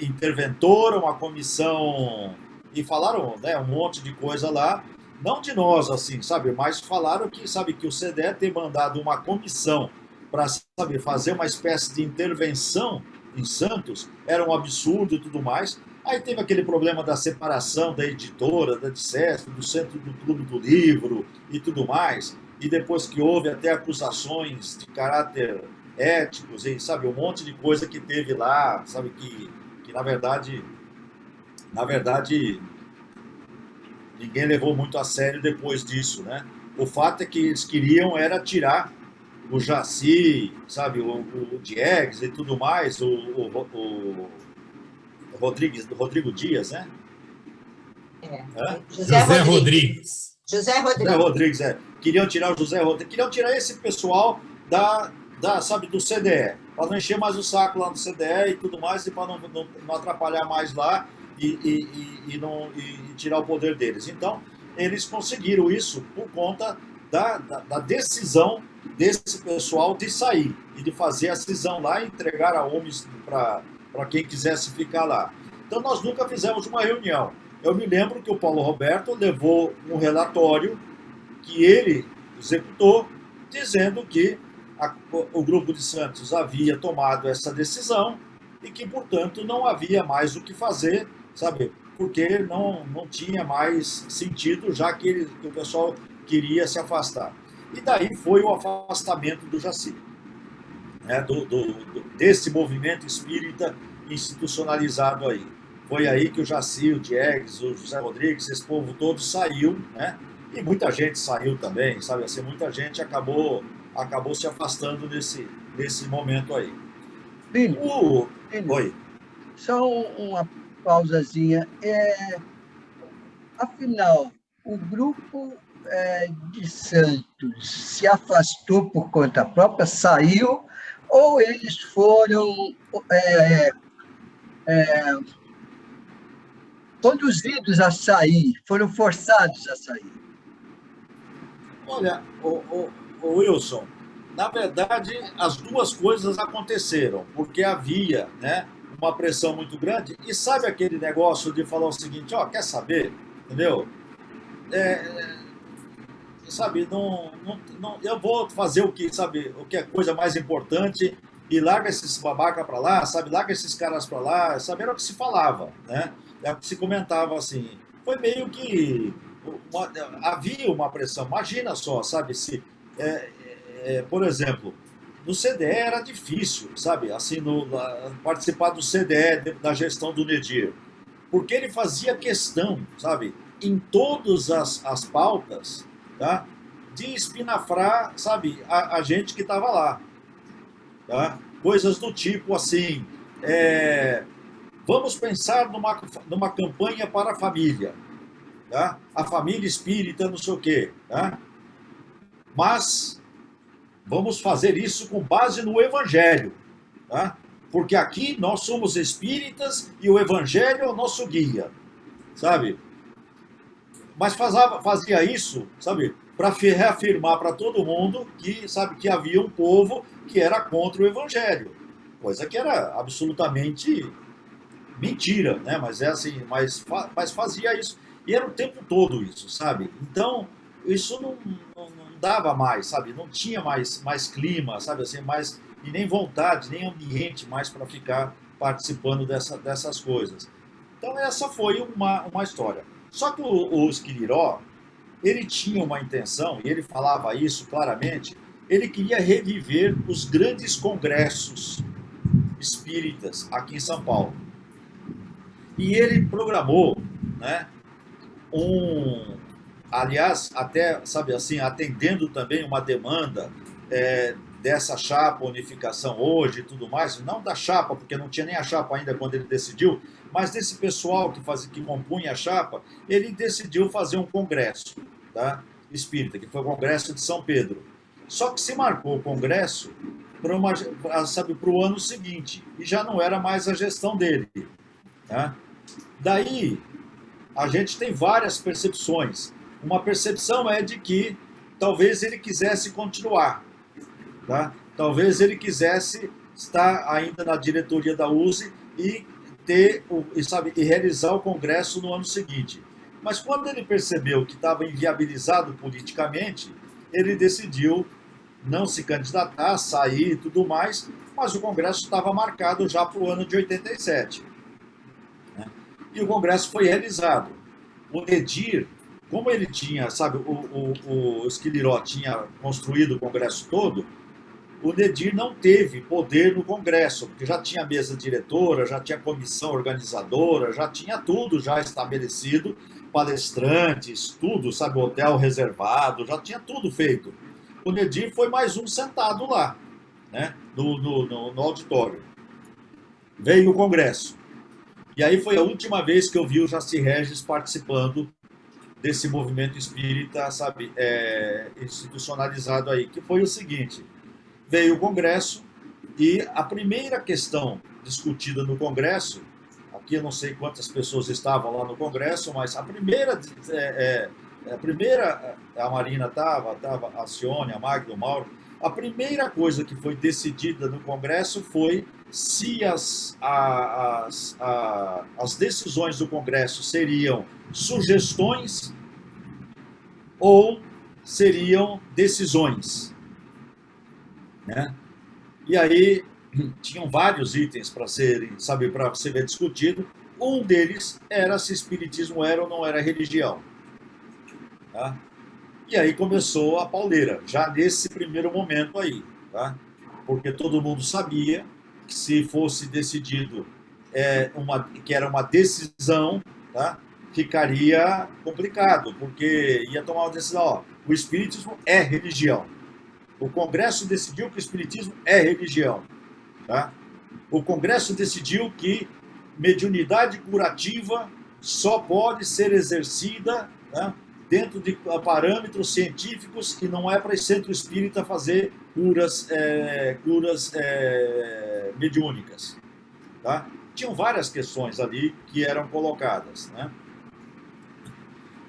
interventora, uma comissão... E falaram, né, um monte de coisa lá, não de nós, assim, sabe, mas falaram que, sabe, que o CDE ter mandado uma comissão para, sabe, fazer uma espécie de intervenção em Santos era um absurdo e tudo mais. Aí teve aquele problema da separação da editora, da DICESP, do Centro do Clube do Livro e tudo mais. E depois que houve até acusações de caráter éticos, e, sabe, um monte de coisa que teve lá, sabe, que na verdade, ninguém levou muito a sério depois disso, né? O fato é que eles queriam era tirar o Jaci, sabe, o Diegues e tudo mais, o Rodrigo Dias, né? José José Rodrigues. Rodrigues. José José Rodrigues. Rodrigues, Queriam tirar o José Rodrigues, queriam tirar esse pessoal sabe, do CDE, para não encher mais o saco lá no CDE e tudo mais, e para não atrapalhar mais lá e tirar o poder deles. Então, eles conseguiram isso por conta da decisão desse pessoal de sair e de fazer a cisão lá e entregar a OMS para quem quisesse ficar lá. Então, nós nunca fizemos uma reunião. Eu me lembro que o Paulo Roberto levou um relatório que ele executou, dizendo que o Grupo de Santos havia tomado essa decisão e que, portanto, não havia mais o que fazer, sabe? Porque não tinha mais sentido, já que o pessoal queria se afastar. E daí foi o afastamento do Jaci, né? Desse movimento espírita institucionalizado aí. Foi aí que o Jaci, o Diegues, o José Rodrigues, esse povo todo saiu, né? E muita gente saiu também, sabe? Assim, muita gente acabou se afastando nesse momento aí. Filho, Oi. só uma pausazinha. Afinal, o grupo de Santos se afastou por conta própria, saiu, ou eles foram conduzidos a sair, foram forçados a sair? Olha, o Wilson, na verdade, as duas coisas aconteceram, porque havia, né, uma pressão muito grande, e sabe aquele negócio de falar o seguinte, ó, quer saber, entendeu? Sabe, eu vou fazer o que é coisa mais importante, e larga esses babaca para lá, sabe, larga esses caras para lá, sabe, era o que se falava, né? Era o que se comentava assim. Foi meio que havia uma pressão. Imagina só, sabe, se por exemplo, no CDE era difícil, sabe, assim, participar do CDE da gestão do Nedir, porque ele fazia questão, sabe, em todas as pautas, tá, de espinafrar, sabe, a gente que estava lá, tá? Coisas do tipo assim, vamos pensar numa campanha para a família, tá? A família espírita, não sei o quê, tá? Mas vamos fazer isso com base no Evangelho, tá? Porque aqui nós somos espíritas e o Evangelho é o nosso guia, sabe? Mas fazia isso, sabe, para reafirmar para todo mundo que, sabe, que havia um povo que era contra o Evangelho, coisa que era absolutamente mentira, né? Mas assim, mas fazia isso. E era o tempo todo isso, sabe? Então, isso não dava mais, sabe? Não tinha mais clima, sabe? Assim, e nem vontade, nem ambiente mais para ficar participando dessas coisas. Então, essa foi uma história. Só que o Esquiliró, ele tinha uma intenção, e ele falava isso claramente, ele queria reviver os grandes congressos espíritas aqui em São Paulo. E ele programou, né, aliás, até, sabe assim, atendendo também uma demanda dessa chapa Unificação Hoje e tudo mais, não da chapa, porque não tinha nem a chapa ainda quando ele decidiu, mas desse pessoal que compunha a chapa, ele decidiu fazer um congresso, tá, espírita, que foi o Congresso de São Pedro. Só que se marcou o congresso para o ano seguinte, e já não era mais a gestão dele, tá? Daí, a gente tem várias percepções. Uma percepção é de que talvez ele quisesse continuar, tá? Talvez ele quisesse estar ainda na diretoria da USE e realizar o congresso no ano seguinte. Mas quando ele percebeu que estava inviabilizado politicamente, ele decidiu não se candidatar, sair e tudo mais, mas o congresso estava marcado já para o ano de 87. E o congresso foi realizado. O Nedir, como ele tinha, sabe, o Esquiliró tinha construído o congresso todo, o Nedir não teve poder no Congresso, porque já tinha mesa diretora, já tinha comissão organizadora, já tinha tudo já estabelecido, palestrantes, tudo, sabe, hotel reservado, já tinha tudo feito. O Nedir foi mais um sentado lá, né, no auditório. Veio o Congresso. E aí foi a última vez que eu vi o Jaci Regis participando desse movimento espírita, sabe, institucionalizado aí, que foi o seguinte: veio o Congresso e a primeira questão discutida no Congresso, aqui eu não sei quantas pessoas estavam lá no Congresso, mas a primeira, a Marina estava, a Cione, a Magda, o Mauro, a primeira coisa que foi decidida no Congresso foi se as decisões do Congresso seriam sugestões ou seriam decisões, né? E aí tinham vários itens para serem, sabe, para ser discutido. Um deles era se espiritismo era ou não era religião, tá? E aí começou a pauleira, já nesse primeiro momento aí, tá? Porque todo mundo sabia que se fosse decidido que era uma decisão, tá? Ficaria complicado, porque ia tomar uma decisão, ó, o espiritismo é religião. O Congresso decidiu que o espiritismo é religião, tá? O Congresso decidiu que mediunidade curativa só pode ser exercida, tá, dentro de parâmetros científicos, e não é para esse centro espírita fazer curas mediúnicas, tá? Tinham várias questões ali que eram colocadas, né?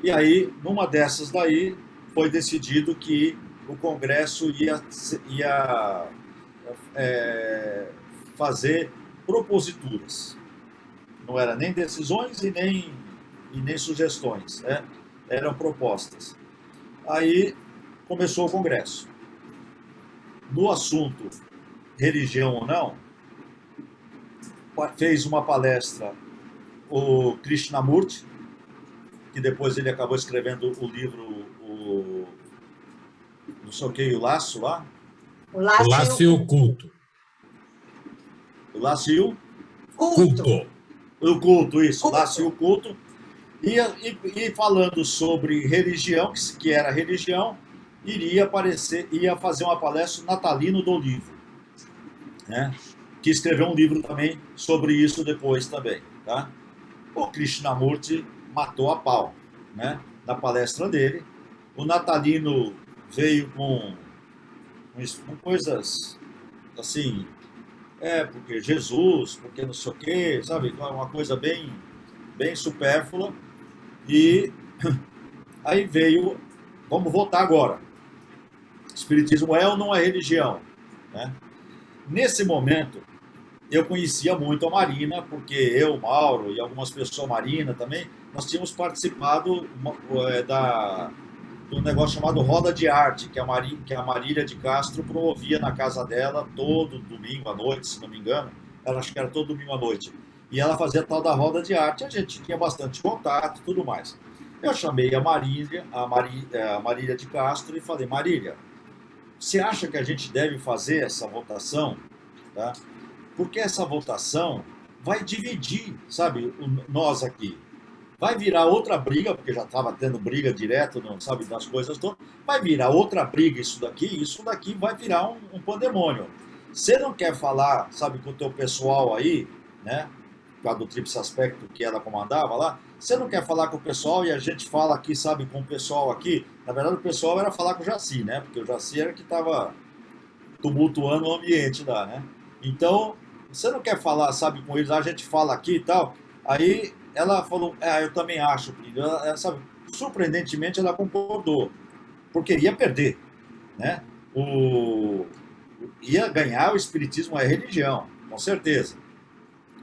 E aí, numa dessas daí, foi decidido que o Congresso ia fazer proposituras. Não era nem decisões e nem sugestões, né? Eram propostas. Aí começou o Congresso. No assunto religião ou não, fez uma palestra o Krishnamurti, que depois ele acabou escrevendo o livro, não sei o que, o Laço lá. O Laço e o Culto. O Laço e o Culto. O Culto, isso. Culto. Laço e o Culto. E falando sobre religião, que era religião, ia fazer uma palestra Natalino do Livro, né? Que escreveu um livro também sobre isso depois também, tá? O Krishnamurti matou a pau, né, na palestra dele. O Natalino veio com coisas assim, porque Jesus, porque não sei o quê, sabe, uma coisa bem supérflua. E aí veio, vamos votar agora. Espiritismo é ou não é religião, né? Nesse momento, eu conhecia muito a Marina, porque eu, Mauro e algumas pessoas, Marina também, nós tínhamos participado de um negócio chamado Roda de Arte, que a Marília de Castro promovia na casa dela todo domingo à noite, se não me engano. Acho que era todo domingo à noite. E ela fazia tal da Roda de Arte, a gente tinha bastante contato e tudo mais. Eu chamei a Marília de Castro e falei: Marília, você acha que a gente deve fazer essa votação? Tá? Porque essa votação vai dividir, sabe, nós aqui. Vai virar outra briga, porque já estava tendo briga direto, não sabe, das coisas todas. Vai virar outra briga isso daqui vai virar um pandemônio. Você não quer falar, sabe, com o teu pessoal aí, né, por causa do Tríplice Aspecto que ela comandava lá, você não quer falar com o pessoal e a gente fala aqui, sabe, com o pessoal aqui. Na verdade, o pessoal era falar com o Jaci, né, porque o Jaci era que estava tumultuando o ambiente lá, né. Então, você não quer falar, sabe, com eles, a gente fala aqui e tal. Aí ela falou: eu também acho, ela, sabe, surpreendentemente ela concordou, porque ia perder, né? Ia ganhar, o espiritismo é religião, com certeza.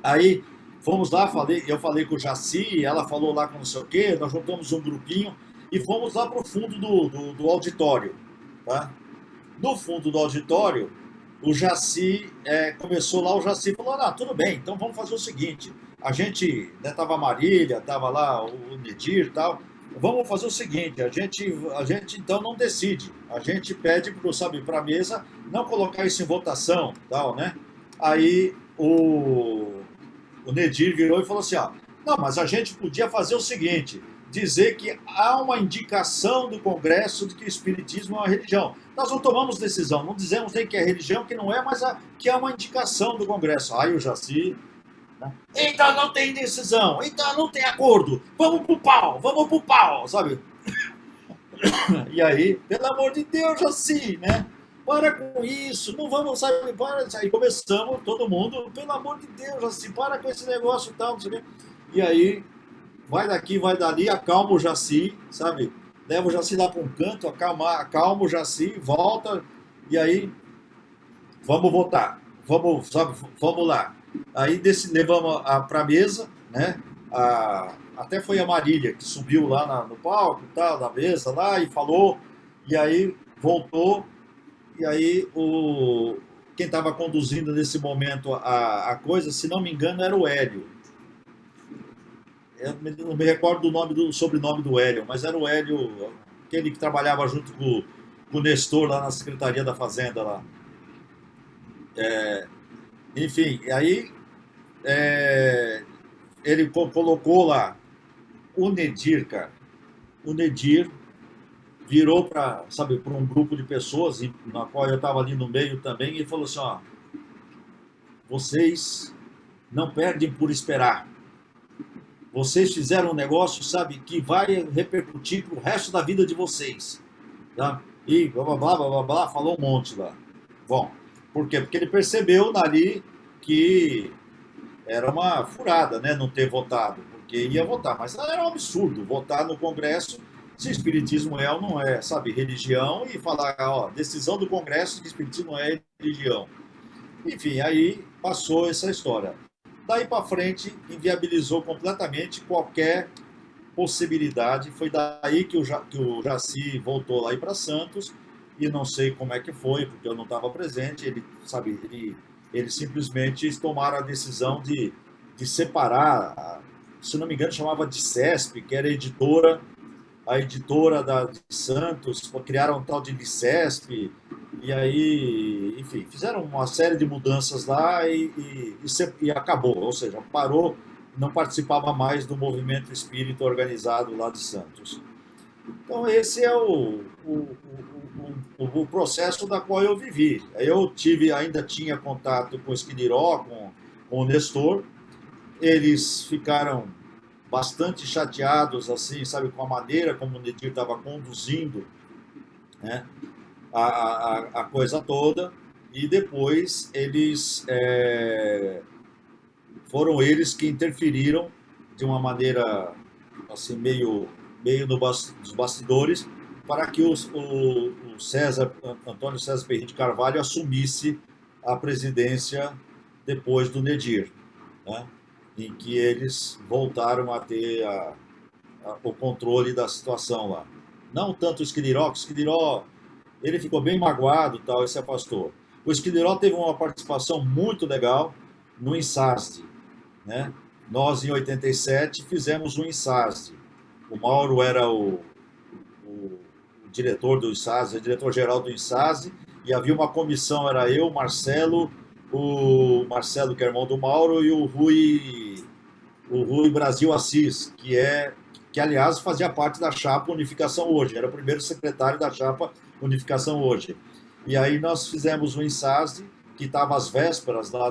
Aí fomos lá, eu falei com o Jaci, ela falou lá com não sei o quê, nós juntamos um grupinho e fomos lá para o fundo do auditório, tá? No fundo do auditório, o Jaci começou lá, o Jaci falou: tudo bem, então vamos fazer o seguinte, a gente, né, tava a Marília, tava lá o Nedir e tal, vamos fazer o seguinte, a gente então não decide, a gente pede para a mesa não colocar isso em votação, tal, né? Aí o Nedir virou e falou assim, ó, não, mas a gente podia fazer o seguinte, dizer que há uma indicação do Congresso de que o Espiritismo é uma religião. Nós não tomamos decisão, não dizemos nem que é religião, que não é, mas que é uma indicação do Congresso. Aí o Jaci, né? Então não tem decisão, então não tem acordo, vamos pro pau, sabe? E aí, pelo amor de Deus, Jaci, né? Para com isso, não vamos, sabe, para. Aí começamos, todo mundo, pelo amor de Deus, Jaci, para com esse negócio e tal, não sei o quê. E aí, vai daqui, vai dali, acalma o Jaci, sabe? Leva o Jaci lá para um canto, acalma o Jaci, volta, e aí, vamos votar, vamos, sabe, vamos lá. Aí levamos para a mesa, né? Até foi a Marília que subiu lá no palco, tal, na mesa lá, e falou, e aí voltou, e aí quem estava conduzindo nesse momento a coisa, se não me engano, era o Hélio. Eu não me recordo do sobrenome do Hélio, mas era o Hélio, aquele que trabalhava junto com o Nestor lá na Secretaria da Fazenda lá. Enfim, aí ele colocou lá o Nedir, cara. O Nedir virou para um grupo de pessoas, na qual eu estava ali no meio também, e falou assim, ó, vocês não perdem por esperar. Vocês fizeram um negócio, sabe, que vai repercutir pro resto da vida de vocês. Tá? E blá, blá, blá, blá, blá, falou um monte lá. Bom, por quê? Porque ele percebeu ali que era uma furada, né, não ter votado, porque ia votar, mas era um absurdo votar no Congresso se Espiritismo é ou não é, sabe, religião, e falar, ó, decisão do Congresso de Espiritismo não é religião. Enfim, aí passou essa história. Daí para frente, inviabilizou completamente qualquer possibilidade. Foi daí que o Jaci voltou lá para Santos, e não sei como é que foi, porque eu não estava presente. Ele, sabe, eles simplesmente tomaram a decisão de separar, se não me engano, chamava de CESP, que era a editora de Santos, criaram um tal de Licesp, e aí, enfim, fizeram uma série de mudanças lá e acabou, ou seja, parou, não participava mais do movimento espírita organizado lá de Santos. Então esse é o processo da qual eu vivi. Eu ainda tinha contato com o Esquiniró, com o Nestor, eles ficaram bastante chateados, assim, sabe, com a maneira como o Nedir estava conduzindo, né, a coisa toda, e depois foram eles que interferiram de uma maneira assim meio nos bastidores para que o Antônio César Perrin de Carvalho assumisse a presidência depois do Nedir, né, em que eles voltaram a ter o controle da situação lá. Não tanto o Esquiniró, ele ficou bem magoado e se afastou. O Esquiniró teve uma participação muito legal no INSASD, né? Nós, em 87, fizemos o INSASD. O Mauro era o diretor do INSASD, o diretor-geral do INSASD, e havia uma comissão, era eu, o Marcelo, que é irmão do Mauro, e o Rui Brasil Assis, que aliás fazia parte da chapa Unificação Hoje, era o primeiro secretário da chapa Unificação Hoje. E aí nós fizemos o INSASD, que estava às vésperas lá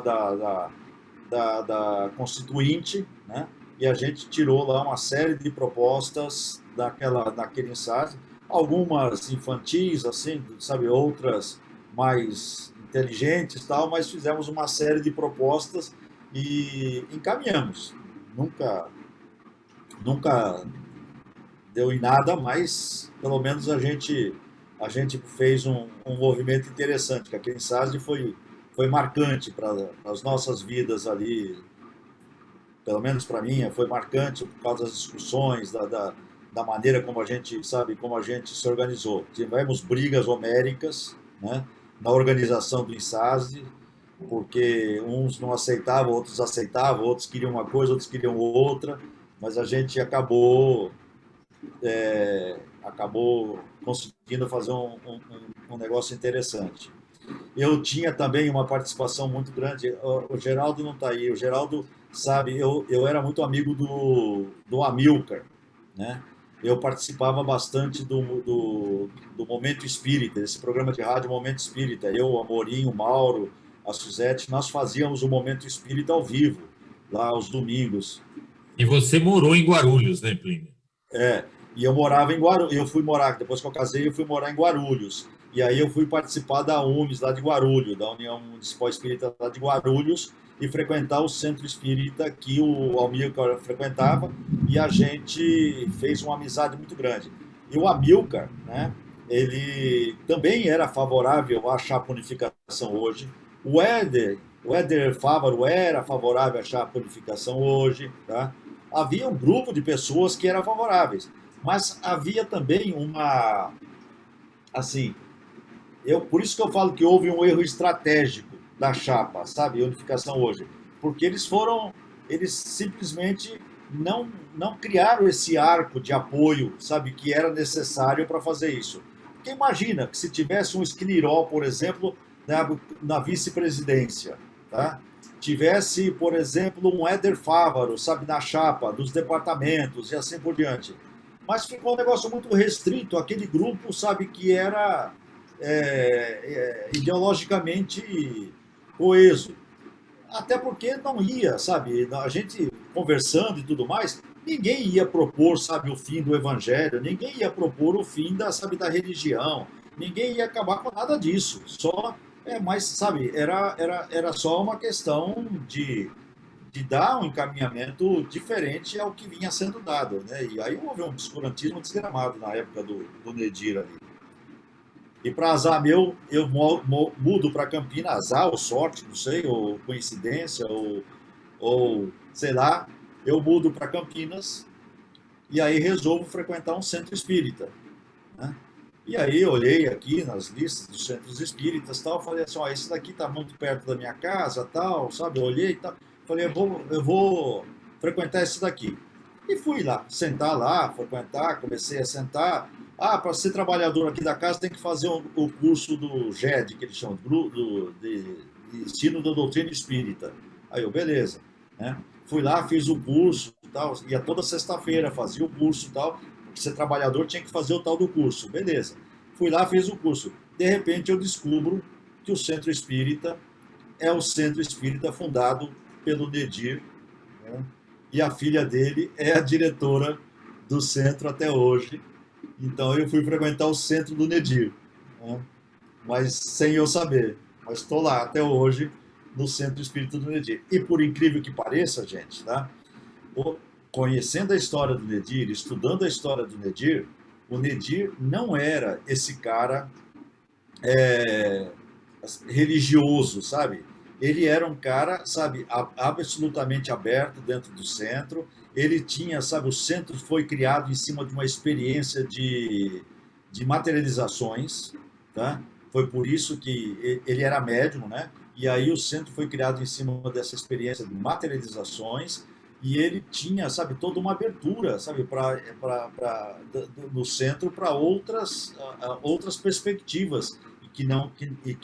da Constituinte, né? E a gente tirou lá uma série de propostas daquele INSASD, algumas infantis, assim, sabe, outras mais inteligentes, tal, mas fizemos uma série de propostas e encaminhamos. Nunca deu em nada, mas pelo menos a gente fez um movimento interessante, que aquele INSASD foi marcante para as nossas vidas ali, pelo menos para mim, foi marcante por causa das discussões, da maneira como a gente se organizou. Tivemos brigas homéricas, né, na organização do INSASD, porque uns não aceitavam, outros aceitavam, outros queriam uma coisa, outros queriam outra, mas a gente acabou acabou conseguindo fazer um negócio interessante. Eu tinha também uma participação muito grande. O Geraldo não está aí. O Geraldo sabe, eu era muito amigo do Amilcar, né? Eu participava bastante do Momento Espírita, desse programa de rádio Momento Espírita. Eu, o Amorim, o Mauro, a Suzete, nós fazíamos o Momento Espírita ao vivo, lá aos domingos. E você morou em Guarulhos, né, Plínio? E eu morava em Guarulhos. Eu fui morar, depois que eu casei, eu fui morar em Guarulhos. E aí eu fui participar da UMES, lá de Guarulhos, da União Municipal Espírita lá de Guarulhos, e frequentar o centro espírita que o Amilcar frequentava, e a gente fez uma amizade muito grande. E o Amilcar, né, ele também era favorável à chaponificação hoje. O Éder Fávaro era favorável à chaponificação hoje, tá? Havia um grupo de pessoas que eram favoráveis, mas havia também uma, assim, por isso que eu falo que houve um erro estratégico da chapa, sabe, unificação hoje, porque eles simplesmente não criaram esse arco de apoio, sabe, que era necessário para fazer isso. Porque imagina que se tivesse um Esquiniró, por exemplo, na vice-presidência, tá? Tivesse, por exemplo, um Éder Fávaro, sabe, na chapa dos departamentos e assim por diante. Mas ficou um negócio muito restrito, aquele grupo, sabe, que era ideologicamente coeso. Até porque não ia, sabe, a gente conversando e tudo mais, ninguém ia propor, sabe, o fim do evangelho, ninguém ia propor o fim da religião, ninguém ia acabar com nada disso. Mas, sabe, era só uma questão de dar um encaminhamento diferente ao que vinha sendo dado, né? E aí houve um obscurantismo desgramado na época do Nedir ali. E para azar meu, eu mudo para Campinas, azar ou sorte, não sei, ou coincidência, ou sei lá, eu mudo para Campinas e aí resolvo frequentar um centro espírita, né? E aí eu olhei aqui nas listas dos centros espíritas, tal, falei assim, esse daqui está muito perto da minha casa, tal, sabe? Eu olhei e tal, falei, eu vou frequentar esse daqui. E fui lá, sentar lá, frequentar, comecei a sentar. Para ser trabalhador aqui da casa tem que fazer o curso do GED, que eles chamam, de ensino da doutrina espírita. Aí eu, beleza, né? Fui lá, fiz o curso e tal, ia toda sexta-feira, fazia o curso e tal, porque ser trabalhador tinha que fazer o tal do curso, beleza. Fui lá, fiz o curso. De repente eu descubro que o centro espírita é o centro espírita fundado pelo Nedir, né? E a filha dele é a diretora do centro até hoje. Então eu fui frequentar o centro do Nedir, né? Mas sem eu saber. Mas estou lá até hoje no centro espírita do Nedir. E por incrível que pareça, gente, tá? Conhecendo a história do Nedir, estudando a história do Nedir, o Nedir não era esse cara religioso, sabe? Ele era um cara, sabe, absolutamente aberto dentro do centro. Ele tinha, sabe, o centro foi criado em cima de uma experiência de materializações, tá? Foi por isso que ele era médium, né? E aí o centro foi criado em cima dessa experiência de materializações e ele tinha, sabe, toda uma abertura, sabe, no centro para outras perspectivas e que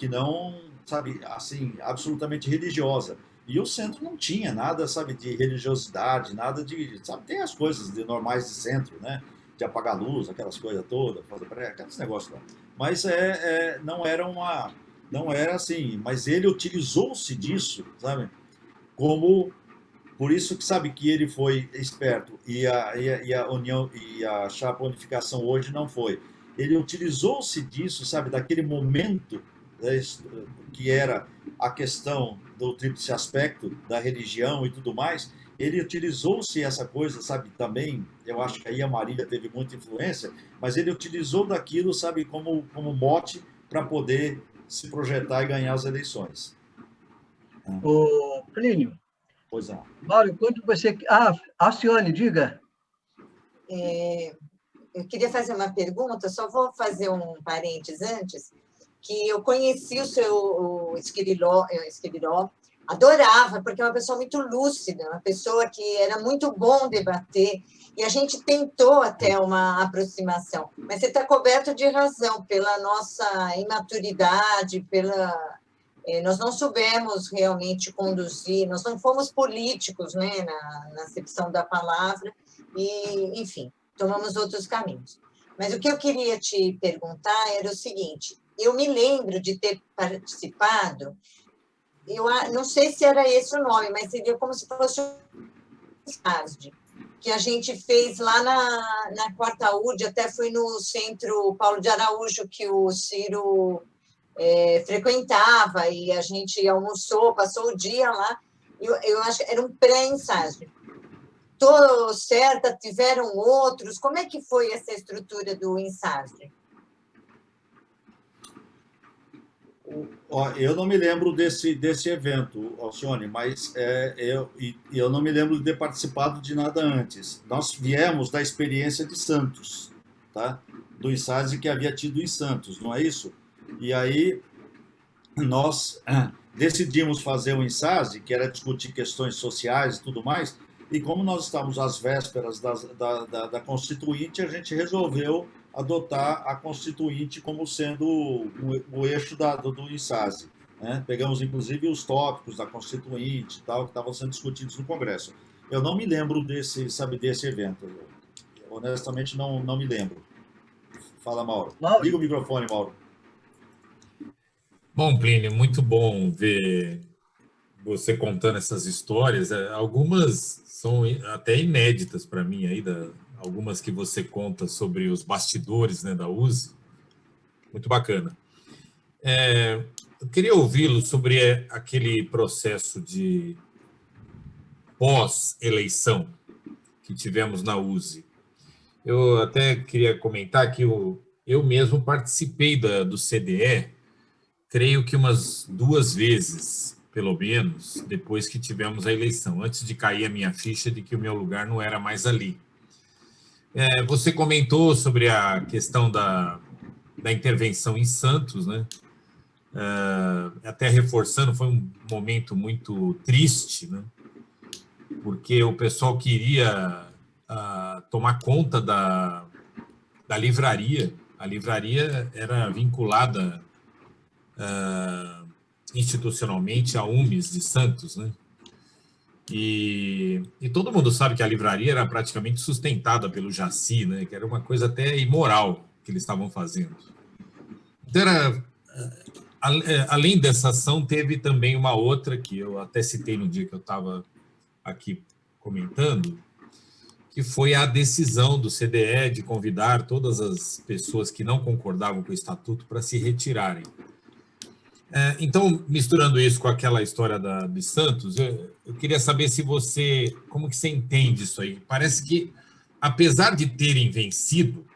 não, sabe, assim, absolutamente religiosa. E o centro não tinha nada, sabe, de religiosidade, nada de, sabe, tem as coisas normais de centro, né? De apagar a luz, aquelas coisas todas, fazer pré, aqueles negócios lá. Mas não era assim, mas ele utilizou-se disso, sabe? Como, por isso que sabe que ele foi esperto e a União e a Chapa Unificação hoje não foi. Ele utilizou-se disso, sabe, daquele momento, né, que era a questão do tríplice aspecto da religião e tudo mais. Ele utilizou-se essa coisa, sabe, também, eu acho que aí a Marília teve muita influência, mas ele utilizou daquilo, sabe, como mote para poder se projetar e ganhar as eleições. Ô, Plínio. Pois não. Mauro, quando você... Alcione, diga. Eu queria fazer uma pergunta, só vou fazer um parênteses antes, que eu conheci o seu Esquiriló adorava, porque é uma pessoa muito lúcida, uma pessoa que era muito bom debater, e a gente tentou até uma aproximação, mas você está coberto de razão pela nossa imaturidade, nós não soubemos realmente conduzir, nós não fomos políticos, né, na acepção da palavra, e, enfim, tomamos outros caminhos. Mas o que eu queria te perguntar era o seguinte, eu me lembro de ter participado, eu não sei se era esse o nome, mas seria como se fosse um SASD, que a gente fez lá na Quarta URD, até fui no Centro Paulo de Araújo, que o Ciro frequentava, e a gente almoçou, passou o dia lá, eu acho que era um pré-ensaio. Estou certa, tiveram outros? Como é que foi essa estrutura do ensaio? Eu não me lembro desse evento, Alcione, mas eu não me lembro de ter participado de nada antes. Nós viemos da experiência de Santos, tá? Do ensaio que havia tido em Santos, não é isso? E aí nós decidimos fazer um ensaio, que era discutir questões sociais e tudo mais, e como nós estávamos às vésperas da Constituinte, a gente resolveu adotar a Constituinte como sendo o eixo do INSASE. Né? Pegamos, inclusive, os tópicos da Constituinte e tal, que estavam sendo discutidos no Congresso. Eu não me lembro desse evento. Eu, honestamente, não me lembro. Fala, Mauro. Liga o microfone, Mauro. Bom, Plínio, muito bom ver você contando essas histórias. Algumas são até inéditas para mim, aí, algumas que você conta sobre os bastidores, né, da USE. Muito bacana. Eu queria ouvi-lo sobre aquele processo de pós-eleição que tivemos na USE. Eu até queria comentar que eu mesmo participei do CDE, creio que umas 2 vezes, pelo menos, depois que tivemos a eleição, antes de cair a minha ficha de que o meu lugar não era mais ali. Você comentou sobre a questão da intervenção em Santos, né? Até reforçando, foi um momento muito triste, né? Porque o pessoal queria tomar conta da livraria. A livraria era vinculada institucionalmente a UMES de Santos, né? E todo mundo sabe que a livraria era praticamente sustentada pelo Jaci, né? Que era uma coisa até imoral que eles estavam fazendo. Então, além dessa ação, teve também uma outra que eu até citei no dia que eu estava aqui comentando, que foi a decisão do CDE de convidar todas as pessoas que não concordavam com o Estatuto para se retirarem. Então, misturando isso com aquela história de Santos, eu queria saber como que você entende isso aí. Parece que, apesar de terem vencido,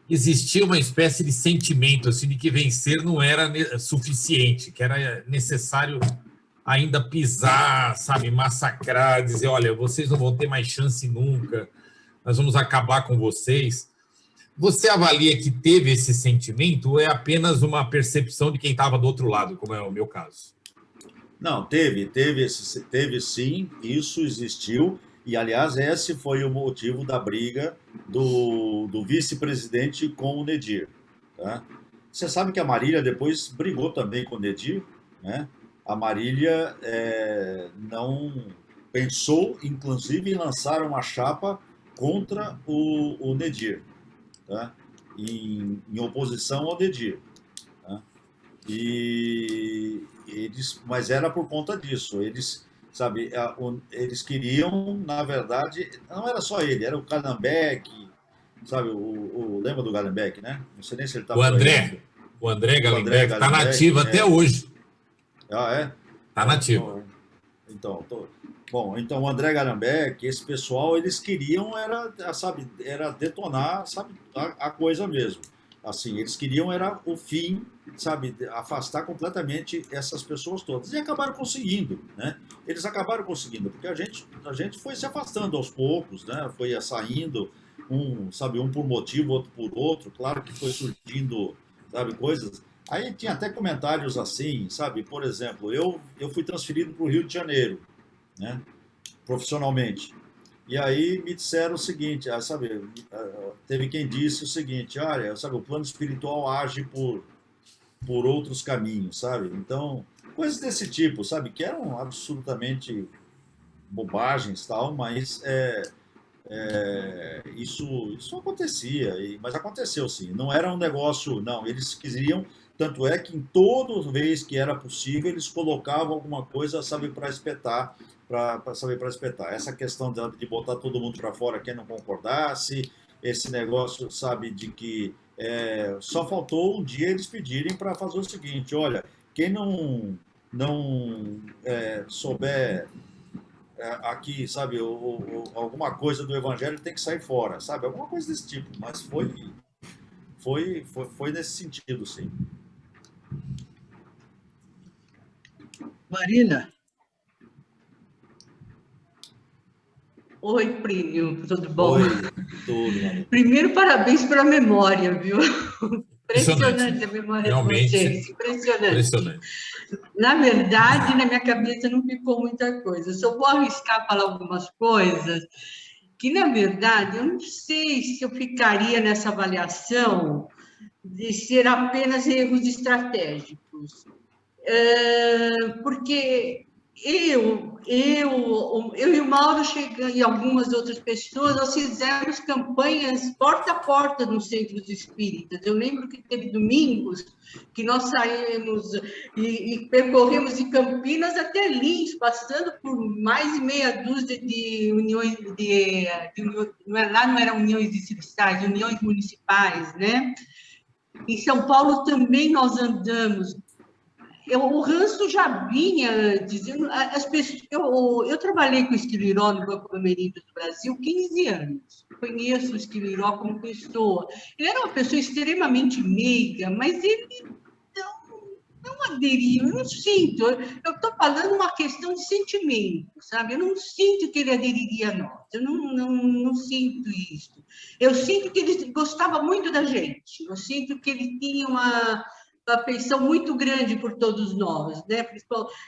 existia uma espécie de sentimento assim, de que vencer não era suficiente, que era necessário ainda pisar, sabe, massacrar, dizer, olha, vocês não vão ter mais chance nunca, nós vamos acabar com vocês. Você avalia que teve esse sentimento ou é apenas uma percepção de quem estava do outro lado, como é o meu caso? Não, teve sim, isso existiu, e aliás esse foi o motivo da briga do vice-presidente com o Nedir. Tá? Você sabe que a Marília depois brigou também com o Nedir, né? A Marília não pensou, inclusive, em lançar uma chapa contra o Nedir, tá? em oposição ao Nedir. Tá? Mas era por conta disso. Eles queriam, na verdade, não era só ele, era o Galembeck, sabe? Lembra do Galembeck, né? Não sei nem se ele está por aí. O André Galembeck está nativo até hoje. Ah, é? Está nativo. Então, o André Galembeck, esse pessoal, eles queriam era detonar, sabe, a coisa mesmo. Assim, eles queriam era o fim, sabe, afastar completamente essas pessoas todas. E acabaram conseguindo, né? Eles acabaram conseguindo, porque a gente foi se afastando aos poucos, né? Foi saindo, um por motivo, outro por outro. Claro que foi surgindo, sabe, coisas. Aí tinha até comentários assim, sabe? Por exemplo, eu fui transferido para o Rio de Janeiro, né? Profissionalmente. E aí me disseram o seguinte, sabe? Teve quem disse o seguinte, olha, sabe, o plano espiritual age por outros caminhos, sabe? Então, coisas desse tipo, sabe? Que eram absolutamente bobagens, tal, mas isso acontecia, mas aconteceu sim. Não era um negócio, não. Eles queriam, tanto é que em toda vez que era possível, eles colocavam alguma coisa, sabe, para espetar, para espetar. Essa questão de botar todo mundo para fora, quem não concordasse, esse negócio, sabe, de que só faltou um dia eles pedirem para fazer o seguinte: olha, quem não souber aqui, sabe, alguma coisa do evangelho tem que sair fora, sabe? Alguma coisa desse tipo, mas foi nesse sentido, sim. Marina, Oi, Plínio, tudo bom? Oi, tudo, Maria. Primeiro, parabéns pela memória, viu? Impressionante. Impressionante a memória Realmente, de vocês, impressionante. impressionante. Na verdade, na minha cabeça não ficou muita coisa. Eu só vou arriscar falar algumas coisas que, na verdade, eu não sei se eu ficaria nessa avaliação de ser apenas erros estratégicos. Porque eu e o Mauro chegamos, e algumas outras pessoas, nós fizemos campanhas porta a porta nos centros espíritas. Eu lembro que teve domingos que nós saímos e percorremos de Campinas até Lins, passando por mais de meia dúzia de uniões, lá não eram uniões distritais, uniões municipais, né? Em São Paulo também nós andamos. O Ranço já vinha dizendo... Eu trabalhei com o Esquiliró no Banco Bamerindos do Brasil 15 anos. Conheço o Esquiliró como pessoa. Ele era uma pessoa extremamente meiga, mas ele não aderiu. Eu não sinto. Eu estou falando uma questão de sentimento, sabe? Eu não sinto que ele aderiria a nós. Eu não sinto isso. Eu sinto que ele gostava muito da gente. Eu sinto que ele tinha uma afeição muito grande por todos nós, né?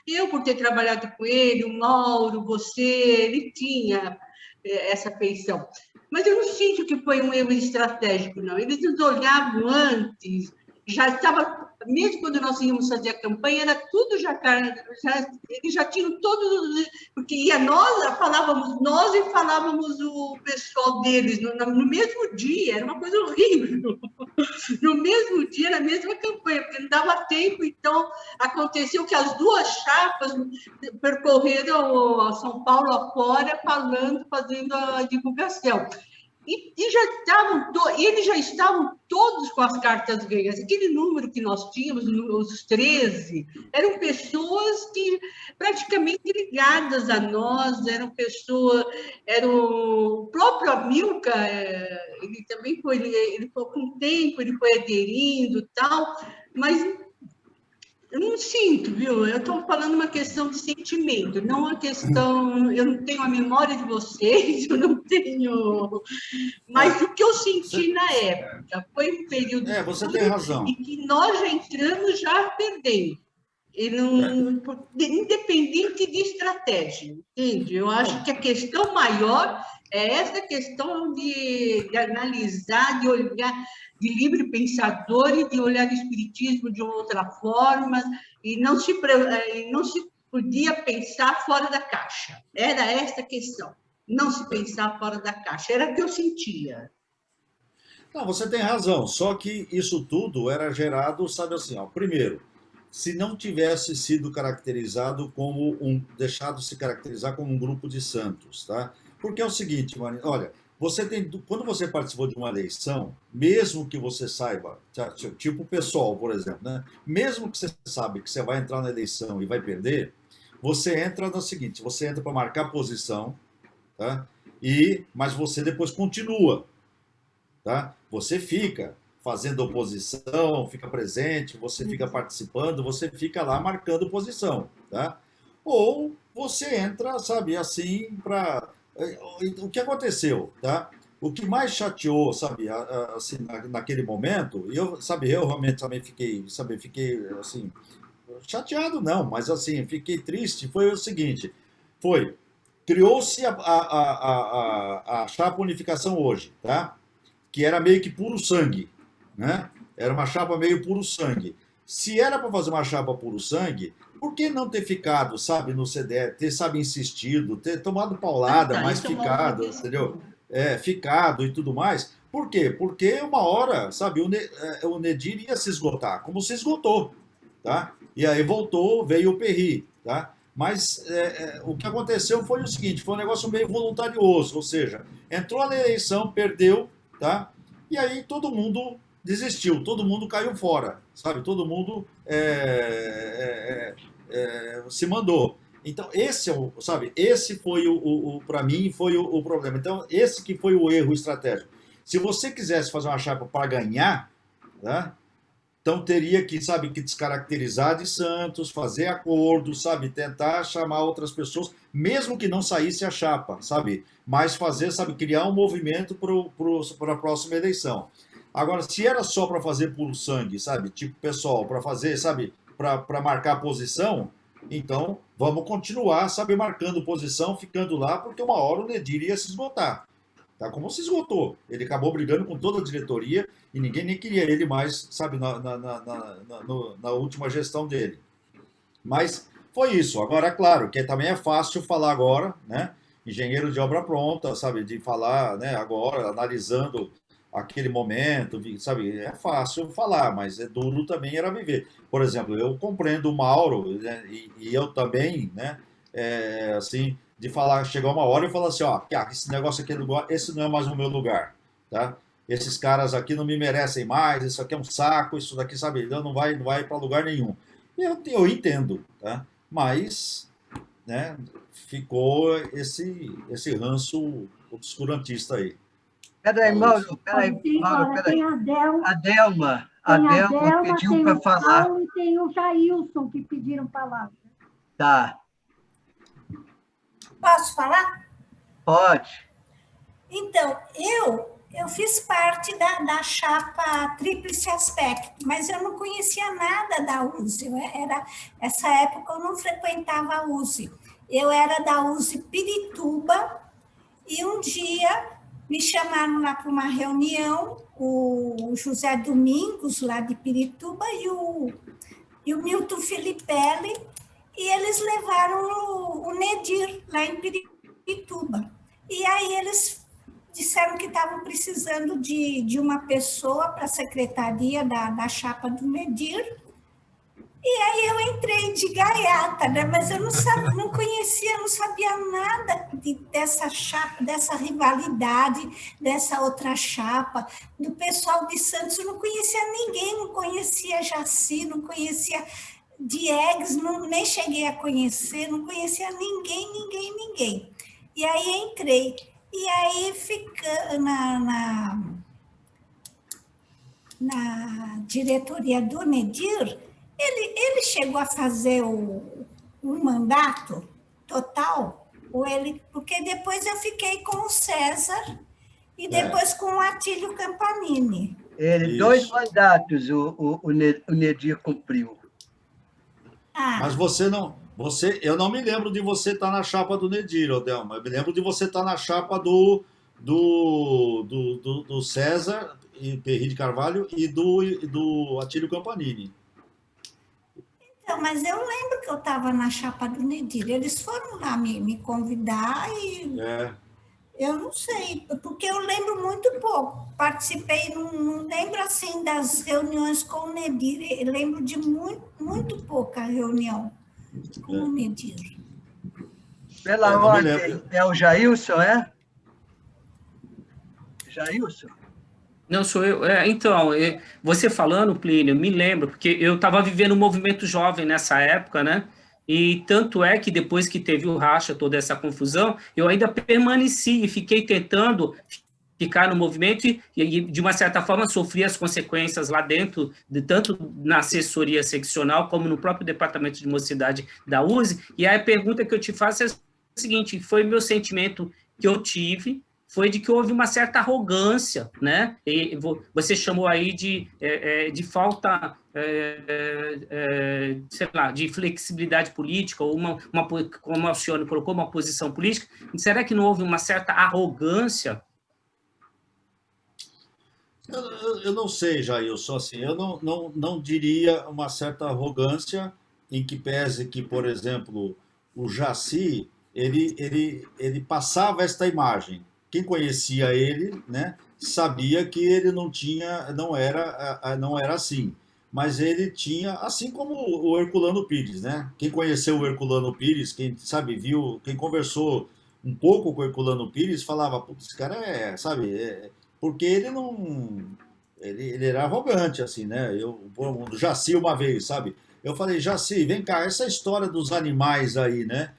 Eu, por ter trabalhado com ele, o Mauro, você, ele tinha essa afeição. Mas eu não sinto que foi um erro estratégico, não. Eles nos olhavam antes, já estava, mesmo quando nós íamos fazer a campanha, era tudo eles já tinham todos, porque falávamos nós e falávamos o pessoal deles no mesmo dia, era uma coisa horrível. No mesmo dia, na mesma campanha, porque não dava tempo, então aconteceu que as duas chapas percorreram São Paulo afora, fazendo a divulgação. E eles já estavam todos com as cartas ganhas. Aquele número que nós tínhamos, os 13, eram pessoas que praticamente ligadas a nós, o próprio Amilcar, ele também ele foi com o tempo, ele foi aderindo e tal, mas eu não sinto, viu? Eu estou falando uma questão de sentimento, não uma questão... Eu não tenho a memória de vocês, eu não tenho... Mas o que eu senti na época foi um período... Você tem razão. E que nós já entramos já perdendo. Independente de estratégia, entende? Eu acho que a questão maior é essa questão de analisar, de olhar, de livre pensador e de olhar o espiritismo de outra forma, e não se podia pensar fora da caixa. Era esta a questão, não se pensar fora da caixa, era o que eu sentia. Não, você tem razão, só que isso tudo era gerado, sabe assim, ó, primeiro, se não tivesse sido caracterizado como deixado se caracterizar como um grupo de santos, tá? Porque é o seguinte, Marina, olha, quando você participou de uma eleição, mesmo que você saiba, tipo o PSOL, por exemplo, né? Mesmo que você sabe que você vai entrar na eleição e vai perder, você entra no seguinte, você entra para marcar posição, tá? Mas você depois continua, tá? Você fica fazendo oposição, fica presente, você fica participando, você fica lá marcando posição, tá? Ou você entra, sabe, assim, para... O que aconteceu, tá? o que mais chateou, sabe, assim, naquele momento, eu realmente também fiquei, sabe, assim, chateado não, mas assim, fiquei triste, foi o seguinte, criou-se a chapa unificação hoje, tá? Que era meio que puro sangue, né? Era uma chapa meio puro sangue. Se era para fazer uma chapa puro sangue, por que não ter ficado, sabe, no CDE, ter, sabe, insistido, ter tomado paulada, mas ficado, entendeu? Ficado e tudo mais. Por quê? Porque uma hora, sabe, o Nedir ia se esgotar, como se esgotou, tá? E aí veio o Perry, tá? Mas o que aconteceu foi o seguinte, foi um negócio meio voluntarioso, ou seja, entrou na eleição, perdeu, tá? E aí todo mundo desistiu, todo mundo caiu fora, sabe? Todo mundo se mandou. Então, esse foi para mim, foi o problema. Então, esse que foi o erro estratégico. Se você quisesse fazer uma chapa para ganhar, tá? Então teria que, sabe, que descaracterizar de Santos, fazer acordo, sabe, tentar chamar outras pessoas, mesmo que não saísse a chapa, sabe, mas fazer, sabe, criar um movimento para a próxima eleição. Agora, se era só para fazer puro sangue, sabe, tipo, pessoal, para fazer, sabe, para marcar posição, então vamos continuar, sabe, marcando posição, ficando lá, porque uma hora o Nedir ia se esgotar. Tá? Como se esgotou. Ele acabou brigando com toda a diretoria e ninguém nem queria ele mais, sabe, na última gestão dele. Mas foi isso. Agora, claro, que também é fácil falar agora, né? Engenheiro de obra pronta, sabe, de falar, né, agora, analisando aquele momento, sabe, é fácil falar, mas é duro também era viver. Por exemplo, eu compreendo o Mauro, né, e eu também, né, assim, de falar, chegar uma hora e falar assim, ó, esse negócio aqui, esse não é mais o meu lugar, tá? Esses caras aqui não me merecem mais, isso aqui é um saco, isso daqui, sabe, não vai para lugar nenhum. Eu entendo, tá? Mas, né, ficou esse ranço obscurantista aí. Peraí, Mauro, peraí. Tem a Delma. A Delma pediu para falar. E tem o Jailson que pediram palavra. Tá. Posso falar? Pode. Então, eu fiz parte da chapa Tríplice Aspecto, mas eu não conhecia nada da USE. Essa época eu não frequentava a USE. Eu era da USE Pirituba e um dia me chamaram lá para uma reunião, o José Domingos, lá de Pirituba, e o Milton Filipelli, e eles levaram o Nedir lá em Pirituba. E aí eles disseram que estavam precisando de uma pessoa para a secretaria da chapa do Nedir. E aí eu entrei de gaiata, né? Mas eu não conhecia, não sabia nada dessa chapa, dessa rivalidade, dessa outra chapa, do pessoal de Santos. Eu não conhecia ninguém, não conhecia Jaci, não conhecia Diegues, nem cheguei a conhecer, não conhecia ninguém. E aí entrei. E aí fica na diretoria do Nedir. Ele chegou a fazer um mandato total, porque depois eu fiquei com o César e depois com o Atílio Campanini. Dois mandatos o Nedir cumpriu. Mas eu não me lembro de você estar na chapa do Nedir, Odelma. Eu me lembro de você estar na chapa do César e Perry de Carvalho e do Atílio Campanini. Então, mas eu lembro que eu estava na chapa do Nedir. Eles foram lá me convidar e eu não sei, porque eu lembro muito pouco. Participei, não lembro assim das reuniões com o Nedir. Eu lembro de muito pouca reunião com o Nedir. Pela ordem, é o Jailson, é? Jailson? Não, sou eu. Então, você falando, Plínio, me lembro, porque eu estava vivendo um movimento jovem nessa época, né? E tanto é que depois que teve o racha, toda essa confusão, eu ainda permaneci e fiquei tentando ficar no movimento e de uma certa forma, sofri as consequências lá dentro, tanto na assessoria seccional como no próprio departamento de mocidade da USE. E aí a pergunta que eu te faço é a seguinte, foi meu sentimento que eu tive, foi de que houve uma certa arrogância, né? E você chamou aí de falta, sei lá, de flexibilidade política, ou como a senhora colocou, uma posição política. Será que não houve uma certa arrogância? Eu não sei, Jailson, assim, eu não diria uma certa arrogância, em que pese que, por exemplo, o Jaci, ele passava esta imagem. Quem conhecia ele, né, sabia que ele não era assim. Mas ele tinha, assim como o Herculano Pires, né? Quem conheceu o Herculano Pires, quem sabe viu, quem conversou um pouco com o Herculano Pires, falava, putz, esse cara porque ele não, ele era arrogante, assim, né? O Jaci uma vez, sabe? Eu falei, Jaci, vem cá, essa história dos animais aí, né?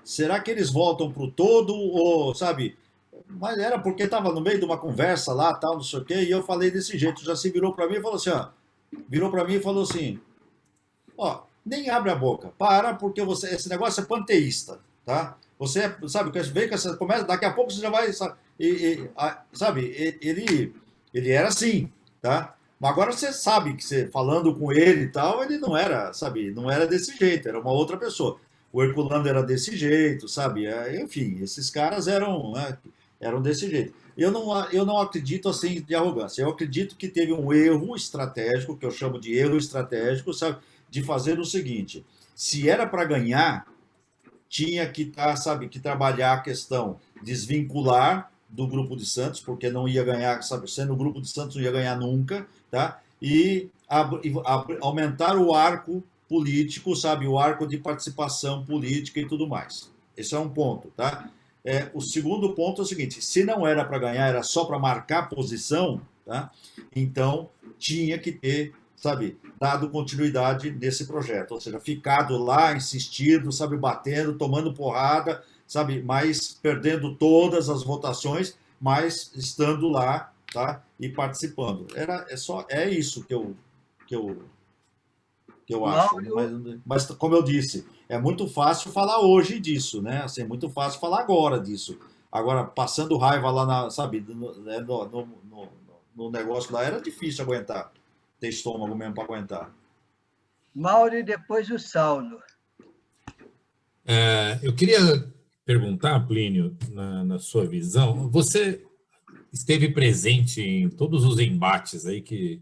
Será que eles voltam pro todo ou, sabe? Mas era porque estava no meio de uma conversa lá, tal, não sei o quê, e eu falei desse jeito. O Jaci virou para mim e falou assim, ó, nem abre a boca, porque esse negócio é panteísta, tá? Você, sabe, vem com essa começa, daqui a pouco você já vai, sabe, ele era assim, tá? Mas agora você sabe que você, falando com ele e tal, ele não era, sabe, não era desse jeito, era uma outra pessoa. O Herculano era desse jeito, sabe? Enfim, esses caras eram desse jeito. Eu não acredito assim de arrogância. Eu acredito que teve um erro estratégico, que eu chamo de erro estratégico, sabe? De fazer o seguinte: se era para ganhar, tinha que que trabalhar a questão desvincular do Grupo de Santos, porque não ia ganhar, sabe? Sendo o Grupo de Santos não ia ganhar nunca, tá? E aumentar o arco político, sabe? O arco de participação política e tudo mais. Esse é um ponto, tá? O segundo ponto é o seguinte: se não era para ganhar, era só para marcar posição, tá? Então tinha que ter, sabe, dado continuidade nesse projeto, ou seja, ficado lá, insistido, sabe, batendo, tomando porrada, sabe, mas perdendo todas as votações, mas estando lá, tá? E participando. É isso que eu acho. Mas, como eu disse, é muito fácil falar hoje disso, né? Assim, é muito fácil falar agora disso. Agora, passando raiva lá, sabe, no negócio lá, era difícil aguentar. Ter estômago mesmo para aguentar. Mauro e depois o Saulo. Eu queria perguntar, Plínio, na sua visão, você esteve presente em todos os embates aí que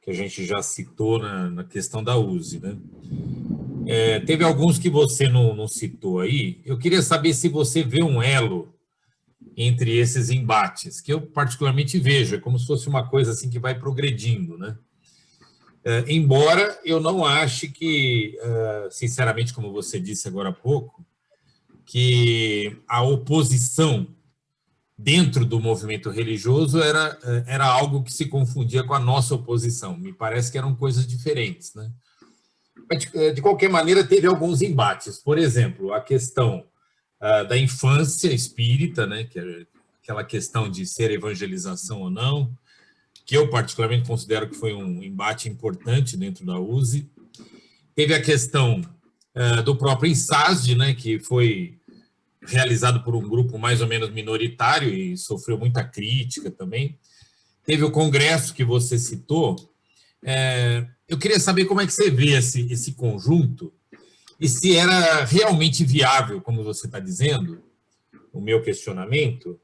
a gente já citou na questão da USE, né? Teve alguns que você não citou aí. Eu queria saber se você vê um elo entre esses embates, que eu particularmente vejo, é como se fosse uma coisa assim que vai progredindo, né? Embora eu não ache que, sinceramente, como você disse agora há pouco, que a oposição dentro do movimento religioso era algo que se confundia com a nossa oposição. Me parece que eram coisas diferentes, né? Mas, de qualquer maneira, teve alguns embates. Por exemplo, a questão da infância espírita, né, que é aquela questão de ser evangelização ou não, que eu particularmente considero que foi um embate importante dentro da USE. Teve a questão do próprio INSASD, né, que foi realizado por um grupo mais ou menos minoritário e sofreu muita crítica também. Teve o congresso que você citou. Eu queria saber como é que você vê esse conjunto e se era realmente viável, como você está dizendo, o meu questionamento,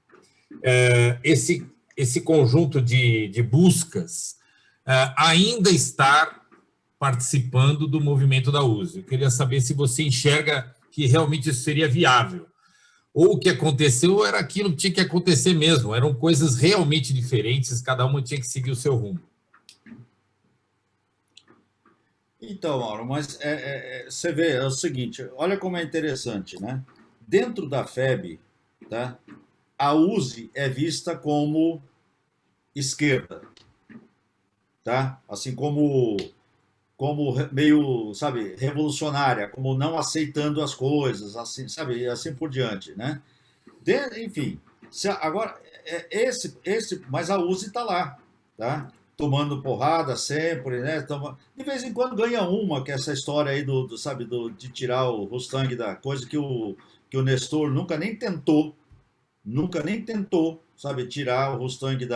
esse conjunto de buscas ainda estar participando do movimento da USE. Eu queria saber se você enxerga que realmente isso seria viável. Ou o que aconteceu era aquilo que tinha que acontecer mesmo, eram coisas realmente diferentes, cada uma tinha que seguir o seu rumo. Então, Mauro, mas você vê, é o seguinte, olha como é interessante, né? Dentro da FEB, tá? A USE é vista como esquerda, tá? Assim como meio, sabe, revolucionária, como não aceitando as coisas, assim, sabe, e assim por diante, né? Enfim, agora, mas a USE está lá, tá? Tomando porrada sempre, né? De vez em quando ganha uma, que é essa história aí sabe, de tirar o Mustang da coisa que o Nestor nunca nem tentou, nunca nem tentou, sabe, tirar o Mustang do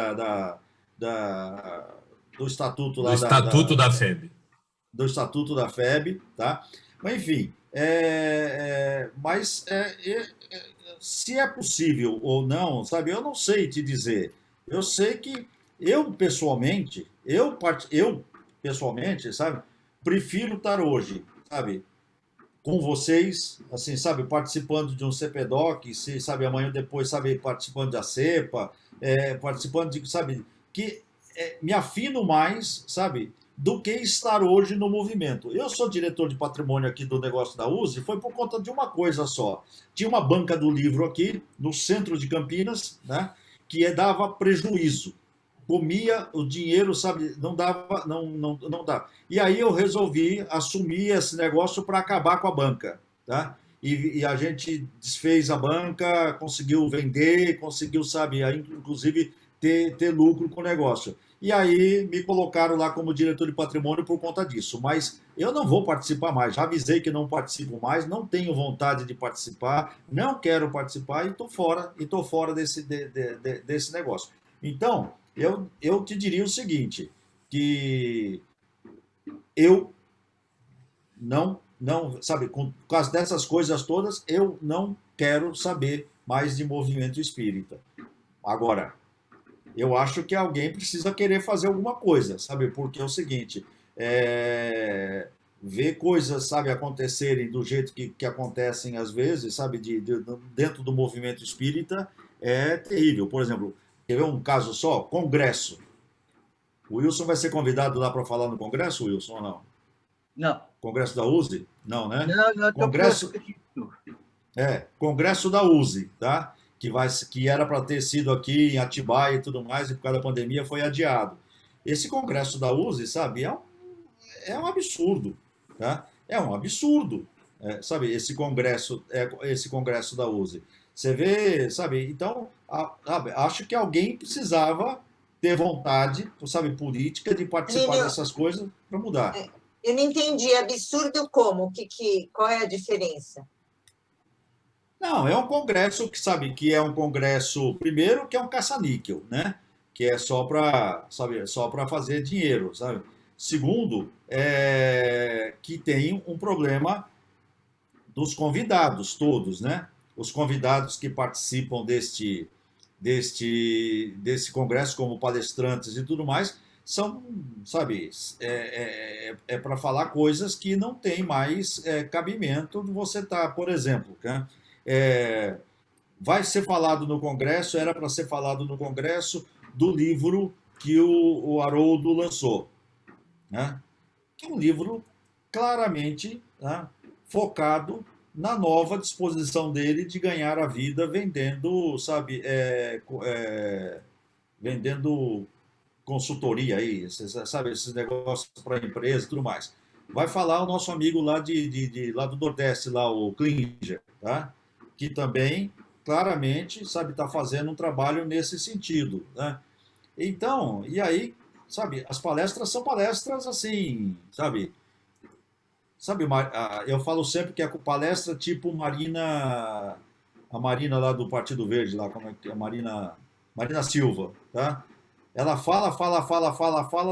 estatuto Do lá Estatuto da FEB. do estatuto da FEB, tá? Mas enfim, se é possível ou não, sabe, eu não sei te dizer. Eu sei que eu pessoalmente, sabe, prefiro estar hoje, sabe, com vocês, assim, sabe, participando de um CPDOC, sabe, amanhã depois, sabe, participando da CEPA, participando de, sabe, que me afino mais, sabe, do que estar hoje no movimento. Eu sou diretor de patrimônio aqui do negócio da USE, foi por conta de uma coisa só. Tinha uma banca do livro aqui, no centro de Campinas, né, que dava prejuízo. Comia o dinheiro, sabe, não dava, não dava. E aí eu resolvi assumir esse negócio para acabar com a banca, tá? E a gente desfez a banca, conseguiu vender, conseguiu, sabe, inclusive ter lucro com o negócio. E aí me colocaram lá como diretor de patrimônio por conta disso. Mas eu não vou participar mais. Já avisei que não participo mais, não tenho vontade de participar, não quero participar e estou fora desse negócio. Então, eu te diria o seguinte, que eu não, sabe, com causa dessas coisas todas, eu não quero saber mais de movimento espírita. Agora, eu acho que alguém precisa querer fazer alguma coisa, sabe? Porque é o seguinte, ver coisas, sabe, acontecerem do jeito que acontecem às vezes, sabe, dentro do movimento espírita, é terrível. Por exemplo, quer ver um caso só? Congresso. O Wilson vai ser convidado lá para falar no Congresso, Wilson, ou não? Não. Congresso da USE? Não, né? Não, Congresso da USE, tá? Que era para ter sido aqui em Atibaia e tudo mais, e por causa da pandemia foi adiado. Esse congresso da USE, sabe, é um absurdo, tá? É um absurdo, sabe, esse congresso da USE. Você vê, sabe, então, acho que alguém precisava ter vontade, sabe, política, de participar dessas coisas para mudar. Eu não entendi, absurdo como? Qual é a diferença? Não, é um congresso que, sabe, que é um congresso, primeiro, que é um caça-níquel, né? Que é só para, sabe, só para fazer dinheiro, sabe? Segundo, que tem um problema dos convidados todos, né? Os convidados que participam desse congresso como palestrantes e tudo mais, são, sabe, para falar coisas que não tem mais cabimento de você estar, por exemplo, né? Vai ser falado no Congresso, era para ser falado no Congresso do livro que o Haroldo lançou, né? Que é um livro claramente, né, focado na nova disposição dele de ganhar a vida vendendo, sabe, vendendo consultoria aí, sabe, esses negócios para empresa e tudo mais. Vai falar o nosso amigo lá lá do Nordeste, lá, o Klinger, tá? Que também, claramente, sabe, está fazendo um trabalho nesse sentido, né? Então, e aí, sabe, as palestras são palestras assim, sabe, eu falo sempre que é palestra tipo a Marina lá do Partido Verde, lá, como é que é? Marina Silva, tá? Ela fala,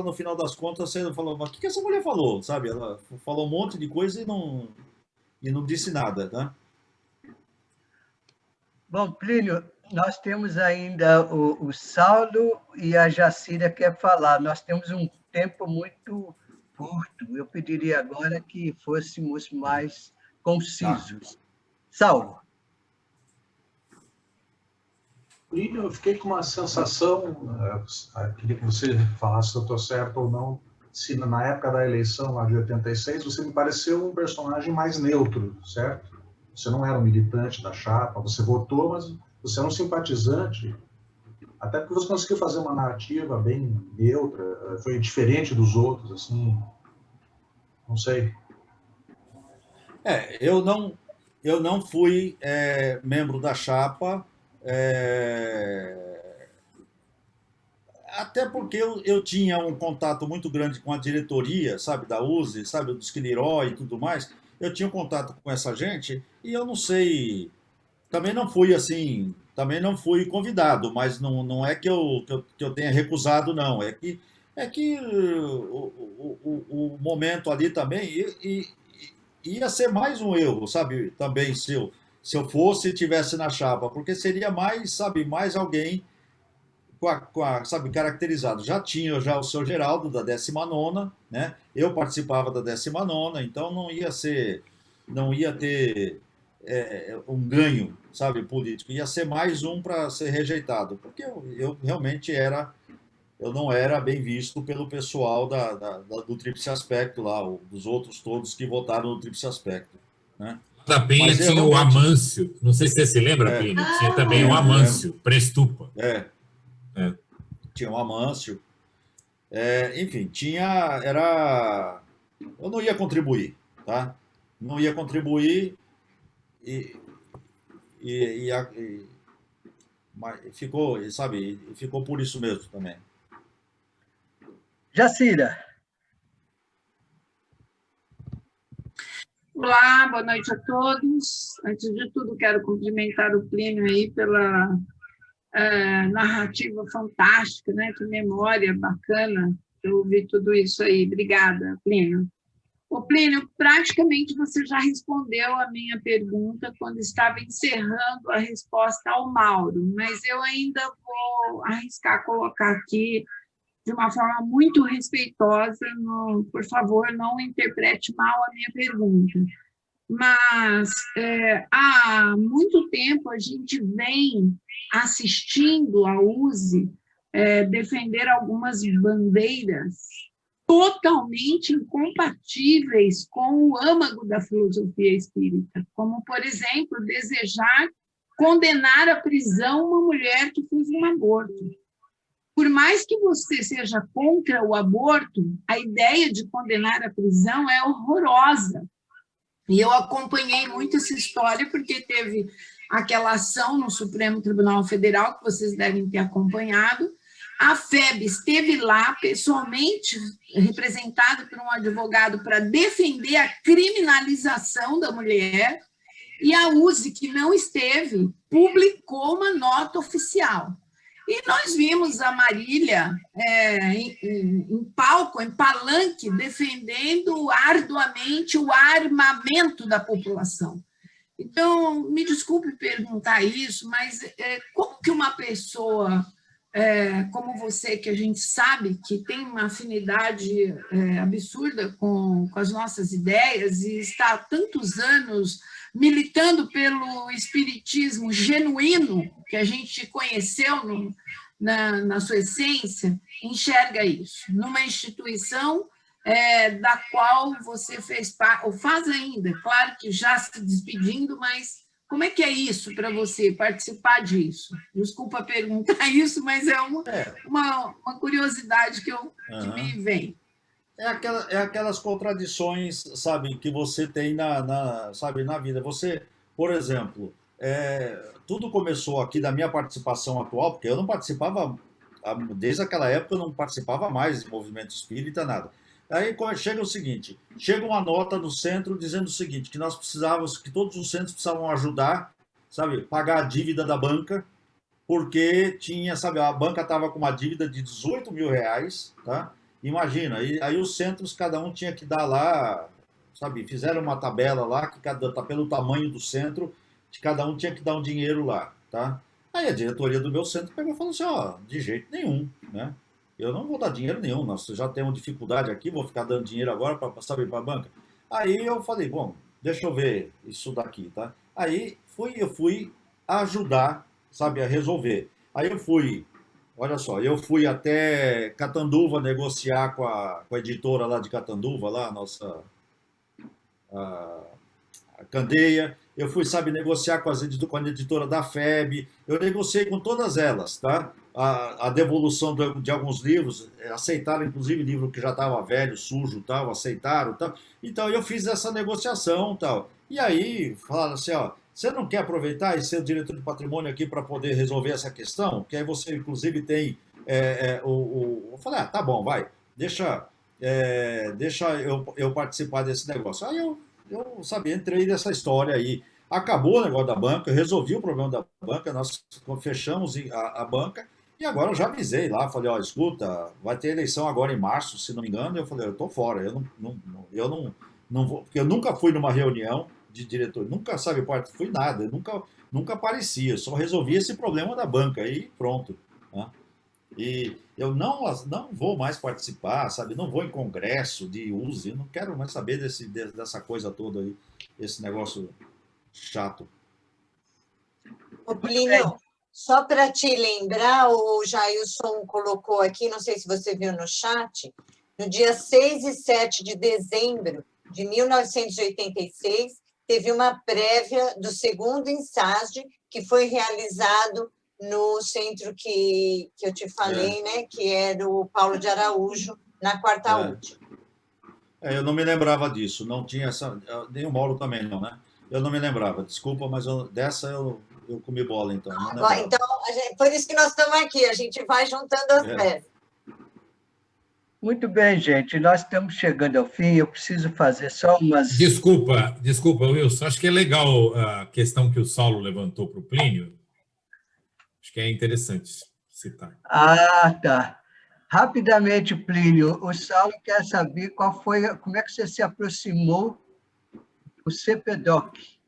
no final das contas você fala, mas o que essa mulher falou, sabe? Ela falou um monte de coisa e não disse nada, tá? Bom, Plínio, nós temos ainda o Saulo e a Jacira quer falar. Nós temos um tempo muito curto. Eu pediria agora que fôssemos mais concisos. Saulo. Plínio, eu fiquei com uma sensação, queria que você falasse se eu estou certo ou não, se na época da eleição lá de 86 você me pareceu um personagem mais neutro, certo? Você não era um militante da chapa, você votou, mas você é um simpatizante, até porque você conseguiu fazer uma narrativa bem neutra, foi diferente dos outros, assim, não sei. Eu não fui membro da chapa, até porque eu tinha um contato muito grande com a diretoria, sabe, da USE, sabe, do Esquilirói e tudo mais. Eu tinha um contato com essa gente e eu não sei, também não fui assim, também não fui convidado, mas não é que eu tenha recusado, não. É que o momento ali também ia ser mais um erro, sabe? Também se eu fosse e estivesse na chapa, porque seria mais, sabe, mais alguém sabe, caracterizado. Já tinha o seu Geraldo, da 19ª, né? Eu participava da 19ª, então não ia ter um ganho, sabe, político. Ia ser mais um para ser rejeitado, porque eu realmente eu não era bem visto pelo pessoal do Tríplice Aspecto lá, dos outros todos que votaram no Tríplice Aspecto, né? Da Penha Mas tinha o Amâncio, não sei se você se lembra, Plínio, tinha também o Amâncio, Prestupa. Tinha o Amâncio. Enfim, eu não ia contribuir, tá? Não ia contribuir mas ficou, sabe, ficou por isso mesmo também. Jacira. Olá, boa noite a todos. Antes de tudo, quero cumprimentar o Plínio aí pela narrativa fantástica, né? Que memória bacana. Eu ouvi tudo isso aí. Obrigada, Plínio. Ô, Plínio, praticamente você já respondeu a minha pergunta quando estava encerrando a resposta ao Mauro, mas eu ainda vou arriscar colocar aqui de uma forma muito respeitosa, por favor, não interprete mal a minha pergunta. Mas há muito tempo a gente vem assistindo a USE defender algumas bandeiras totalmente incompatíveis com o âmago da filosofia espírita, como, por exemplo, desejar condenar à prisão uma mulher que fez um aborto. Por mais que você seja contra o aborto, a ideia de condenar à prisão é horrorosa. E eu acompanhei muito essa história, porque teve aquela ação no Supremo Tribunal Federal, que vocês devem ter acompanhado. A FEB esteve lá, pessoalmente, representada por um advogado para defender a criminalização da mulher, e a USE, que não esteve, publicou uma nota oficial. E nós vimos a Marília em palco, em palanque, defendendo arduamente o armamento da população. Então, me desculpe perguntar isso, mas como que uma pessoa como você, que a gente sabe que tem uma afinidade absurda com as nossas ideias e está há tantos anos militando pelo espiritismo genuíno que a gente conheceu na sua essência, enxerga isso numa instituição da qual você fez parte, ou faz ainda, claro que já se despedindo, mas como é que é isso para você, participar disso? Desculpa perguntar isso, mas é uma curiosidade que me vem. Aquelas contradições, sabe, que você tem sabe, na vida. Você, por exemplo, tudo começou aqui da minha participação atual, porque eu não participava, desde aquela época eu não participava mais de movimento espírita, nada. Aí chega o seguinte, chega uma nota no centro dizendo o seguinte, que nós precisávamos, que todos os centros precisavam ajudar, sabe, pagar a dívida da banca, porque tinha, sabe, a banca estava com uma dívida de 18 mil reais, tá? Imagina, aí os centros, cada um tinha que dar lá, sabe, fizeram uma tabela lá, que pelo tamanho do centro, que cada um tinha que dar um dinheiro lá, tá? Aí a diretoria do meu centro pegou e falou assim, ó, de jeito nenhum, né? Eu não vou dar dinheiro nenhum, nós já temos dificuldade aqui, vou ficar dando dinheiro agora para a banca. Aí eu falei, bom, deixa eu ver isso daqui, tá? Aí eu fui ajudar, sabe, a resolver. Aí eu fui, olha só, eu fui até Catanduva negociar com a editora lá de Catanduva, lá, a nossa a Candeia. Eu fui, sabe, negociar com a editora da FEB, eu negociei com todas elas, tá? A devolução de alguns livros, aceitaram inclusive livro que já estava velho, sujo, tal, aceitaram, tal. Então eu fiz essa negociação, tal. E aí falaram assim, ó, você não quer aproveitar e ser o diretor de patrimônio aqui para poder resolver essa questão? Que aí você inclusive tem eu falei, tá bom, vai, deixa eu participar desse negócio. Aí eu sabe, entrei nessa história aí. Acabou o negócio da banca, eu resolvi o problema da banca, nós fechamos a banca, e agora eu já avisei lá, falei, ó, escuta, vai ter eleição agora em março, se não me engano, eu falei, eu tô fora, eu não vou, porque eu nunca fui numa reunião de diretor, nunca, sabe, fui nada, eu nunca aparecia, só resolvi esse problema da banca e pronto, né? E eu não vou mais participar, sabe, não vou em congresso de uso, eu não quero mais saber dessa coisa toda aí, esse negócio chato. Ô, Plínio, só para te lembrar, o Jailson colocou aqui, não sei se você viu no chat, no dia 6 e 7 de dezembro de 1986, teve uma prévia do segundo INSASD, que foi realizado no centro que eu te falei, né, que era o Paulo de Araújo, na Quarta Última. Eu não me lembrava disso, não tinha essa, nem o Mauro também não, né? Eu não me lembrava, desculpa, mas dessa eu comi bola, então. Então, por isso que nós estamos aqui, a gente vai juntando as peças. Muito bem, gente, nós estamos chegando ao fim, eu preciso fazer só umas... Desculpa, Wilson, acho que é legal a questão que o Saulo levantou para o Plínio, acho que é interessante citar. Ah, tá. Rapidamente, Plínio, o Saulo quer saber como é que você se aproximou do CPDOC.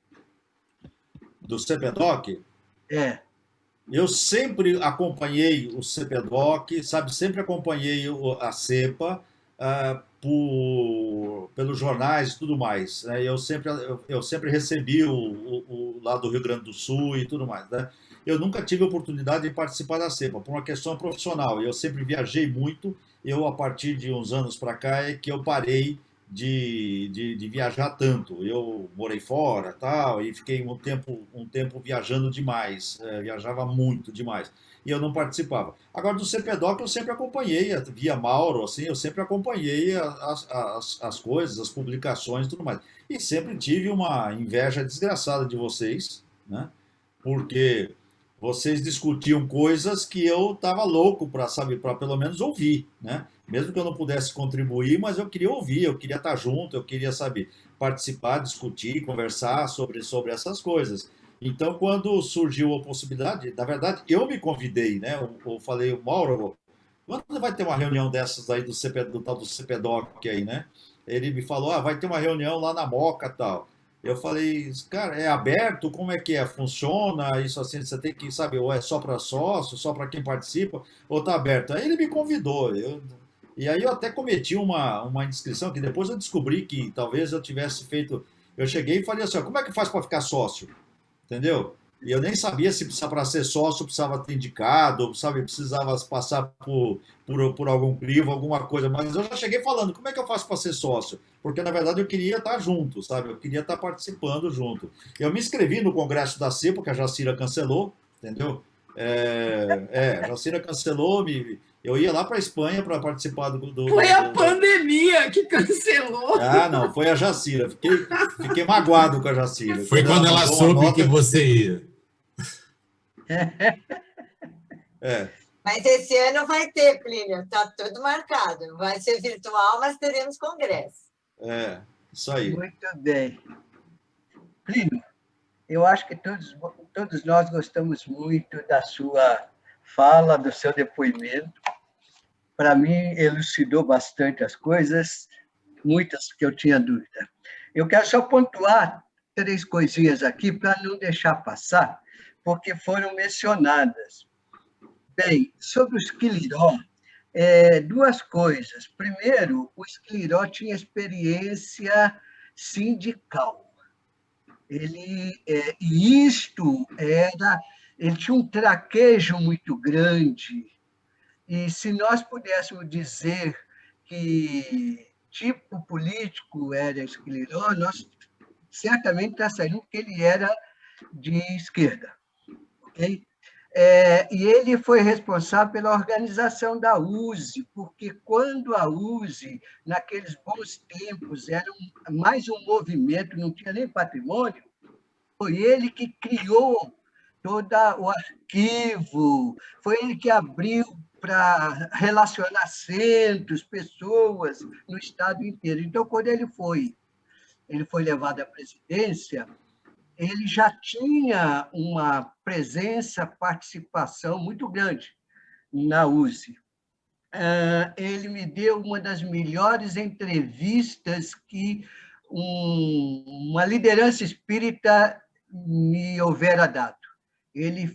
Do CPDOC? É. Eu sempre acompanhei o CPDOC, sabe? Sempre acompanhei a CEPA pelos jornais e tudo mais, né? Eu sempre recebi o lá do Rio Grande do Sul e tudo mais, né? Eu nunca tive a oportunidade de participar da CEPA, por uma questão profissional. Eu sempre viajei muito. A partir de uns anos para cá, é que eu parei de viajar tanto. Eu morei fora, tal, e fiquei um tempo viajando demais, viajava muito demais, e eu não participava. Agora, do CPDOC eu sempre acompanhei, via Mauro, assim, eu sempre acompanhei as coisas, as publicações e tudo mais. E sempre tive uma inveja desgraçada de vocês, né? Porque vocês discutiam coisas que eu estava louco para, sabe, para pelo menos ouvir, né? Mesmo que eu não pudesse contribuir, mas eu queria ouvir, eu queria estar junto, eu queria, sabe, participar, discutir, conversar sobre essas coisas. Então, quando surgiu a possibilidade, na verdade, eu me convidei, né? Eu falei, Mauro, quando vai ter uma reunião dessas aí do tal do CPDOC aí, né? Ele me falou, vai ter uma reunião lá na Moca e tal. Eu falei, cara, é aberto? Como é que é? Funciona? Isso assim, você tem que, sabe, ou é só para sócio, só para quem participa, ou tá aberto? Aí ele me convidou, e aí eu até cometi uma indiscrição, que depois eu descobri que talvez eu tivesse feito... Eu cheguei e falei assim, como é que faz para ficar sócio? Entendeu? E eu nem sabia se para ser sócio precisava ter indicado, sabe, precisava passar por algum crivo, alguma coisa, mas eu já cheguei falando, como é que eu faço para ser sócio? Porque, na verdade, eu queria estar junto, sabe, eu queria estar participando junto. Eu me inscrevi no congresso da CEPA, que a Jacira cancelou, entendeu? A Jacira cancelou, eu ia lá para a Espanha para participar do... Foi a pandemia que cancelou. Não, foi a Jacira, fiquei magoado com a Jacira. Foi quando ela soube que você ia. Mas esse ano vai ter, Plínio, está tudo marcado. Vai ser virtual, mas teremos congresso. Isso aí. Muito bem. Plínio, eu acho que todos nós gostamos muito da sua fala, do seu depoimento. Para mim, elucidou bastante as coisas, muitas que eu tinha dúvida. Eu quero só pontuar 3 coisinhas aqui para não deixar passar, porque foram mencionadas. Bem, sobre o Esquiliró, 2 coisas. Primeiro, o Esquiliró tinha experiência sindical. Ele tinha um traquejo muito grande, e se nós pudéssemos dizer que tipo político era Esquiliró, nós certamente estaríamos que ele era de esquerda. Okay? E ele foi responsável pela organização da USE, porque quando a USE, naqueles bons tempos, era mais um movimento, não tinha nem patrimônio, foi ele que criou todo o arquivo, foi ele que abriu para relacionar centros, pessoas no estado inteiro. Então, quando ele foi levado à presidência, ele já tinha uma presença, participação muito grande na USE. Ele me deu uma das melhores entrevistas que uma liderança espírita me houvera dado. Ele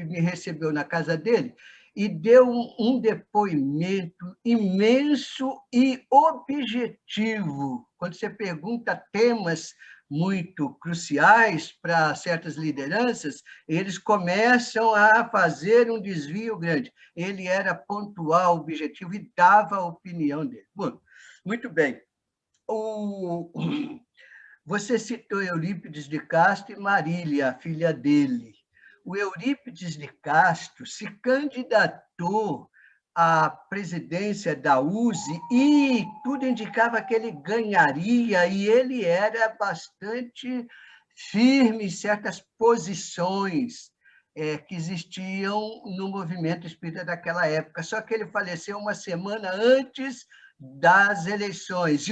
me recebeu na casa dele e deu um depoimento imenso e objetivo. Quando você pergunta temas muito cruciais para certas lideranças, eles começam a fazer um desvio grande. Ele era pontual, objetivo e dava a opinião dele. Bom, muito bem. Você citou Eurípides de Castro e Marília, a filha dele. O Eurípides de Castro se candidatou à presidência da USE e tudo indicava que ele ganharia, e ele era bastante firme em certas posições que existiam no movimento espírita daquela época. Só que ele faleceu uma semana antes das eleições.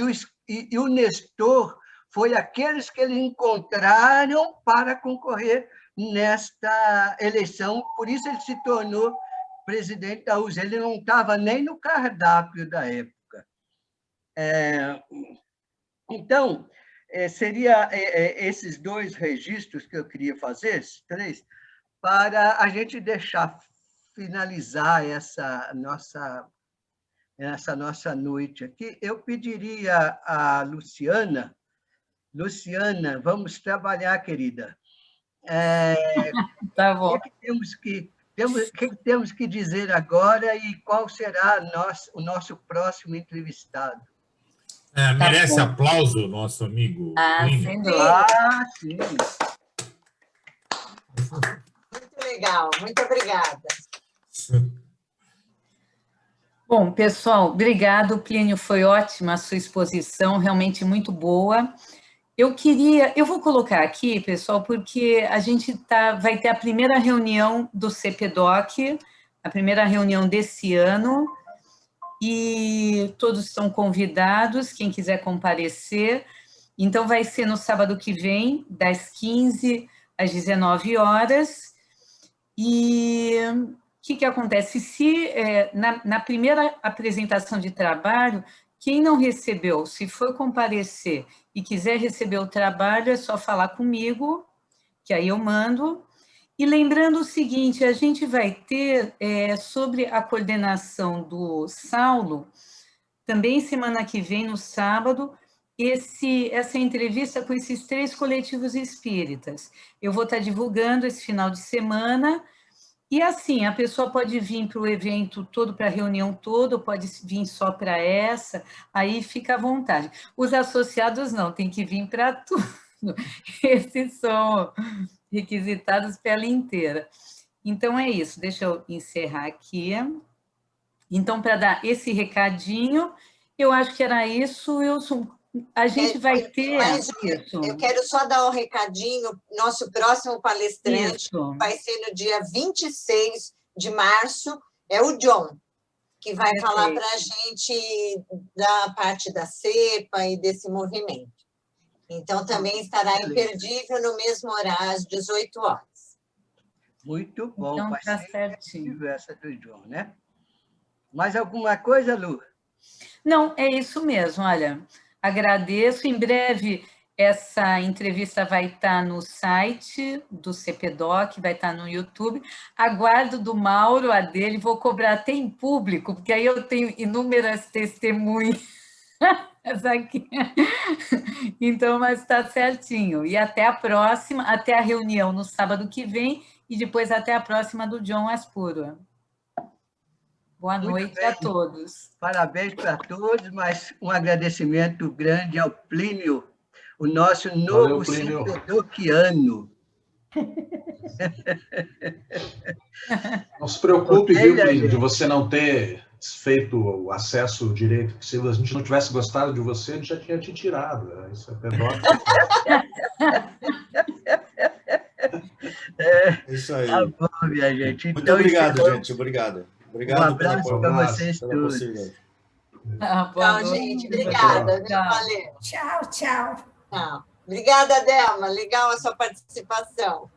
E o Nestor foi aqueles que eles encontraram para concorrer nesta eleição, por isso ele se tornou presidente da USE. Ele não estava nem no cardápio da época. Então, seria esses dois registros que eu queria fazer, esses três, para a gente deixar finalizar essa nossa noite aqui. Eu pediria a Luciana, vamos trabalhar, querida. Tá bom. O que temos que dizer agora e qual será o nosso próximo entrevistado? Merece aplauso, nosso amigo. Sem dúvida. Sim. Muito legal, muito obrigada. Bom, pessoal, obrigado, Plínio, foi ótima a sua exposição, realmente muito boa. Eu vou colocar aqui, pessoal, porque a gente vai ter a primeira reunião do CPDOC, a primeira reunião desse ano, e todos estão convidados, quem quiser comparecer. Então, vai ser no sábado que vem, das 15 às 19 horas. E o que acontece? Se na primeira apresentação de trabalho, quem não recebeu, se for comparecer e quiser receber o trabalho, é só falar comigo, que aí eu mando. E lembrando o seguinte, a gente vai ter, sobre a coordenação do Saulo, também semana que vem, no sábado, essa entrevista com esses 3 coletivos espíritas. Eu vou estar divulgando esse final de semana. E assim, a pessoa pode vir para o evento todo, para a reunião toda, ou pode vir só para essa, aí fica à vontade. Os associados não, tem que vir para tudo. Esses são requisitados pela inteira. Então, é isso, deixa eu encerrar aqui. Então, para dar esse recadinho, eu acho que era isso, a gente vai ter... Eu quero só dar um recadinho, nosso próximo palestrante vai ser no dia 26 de março, é o John, que vai falar para a gente da parte da CEPA e desse movimento. Então, também estará imperdível no mesmo horário, às 18 horas. Muito bom. Então, vai tá ser certinho. Essa do John, né? Mais alguma coisa, Lu? Não, é isso mesmo, olha... Agradeço. Em breve, essa entrevista vai estar no site do CPDOC, vai estar no YouTube. Aguardo do Mauro, a dele, vou cobrar até em público, porque aí eu tenho inúmeras testemunhas aqui. Então, mas está certinho. E até a próxima, até a reunião no sábado que vem, e depois até a próxima do John Aspuro. Boa noite a todos. Parabéns para todos, mas um agradecimento grande ao Plínio, o nosso novo CPDOCiano. Não se preocupe, viu, Plínio, de você não ter feito o acesso direito. Se a gente não tivesse gostado de você, a gente já tinha te tirado. Isso é pedófilo. Isso aí. Tá bom, minha gente. Muito obrigado, gente. Obrigado. Obrigado um abraço para vocês todos. Tchau, gente. Obrigada. Tchau. Valeu. Tchau, tchau. Tchau. Obrigada, Delma. Legal a sua participação.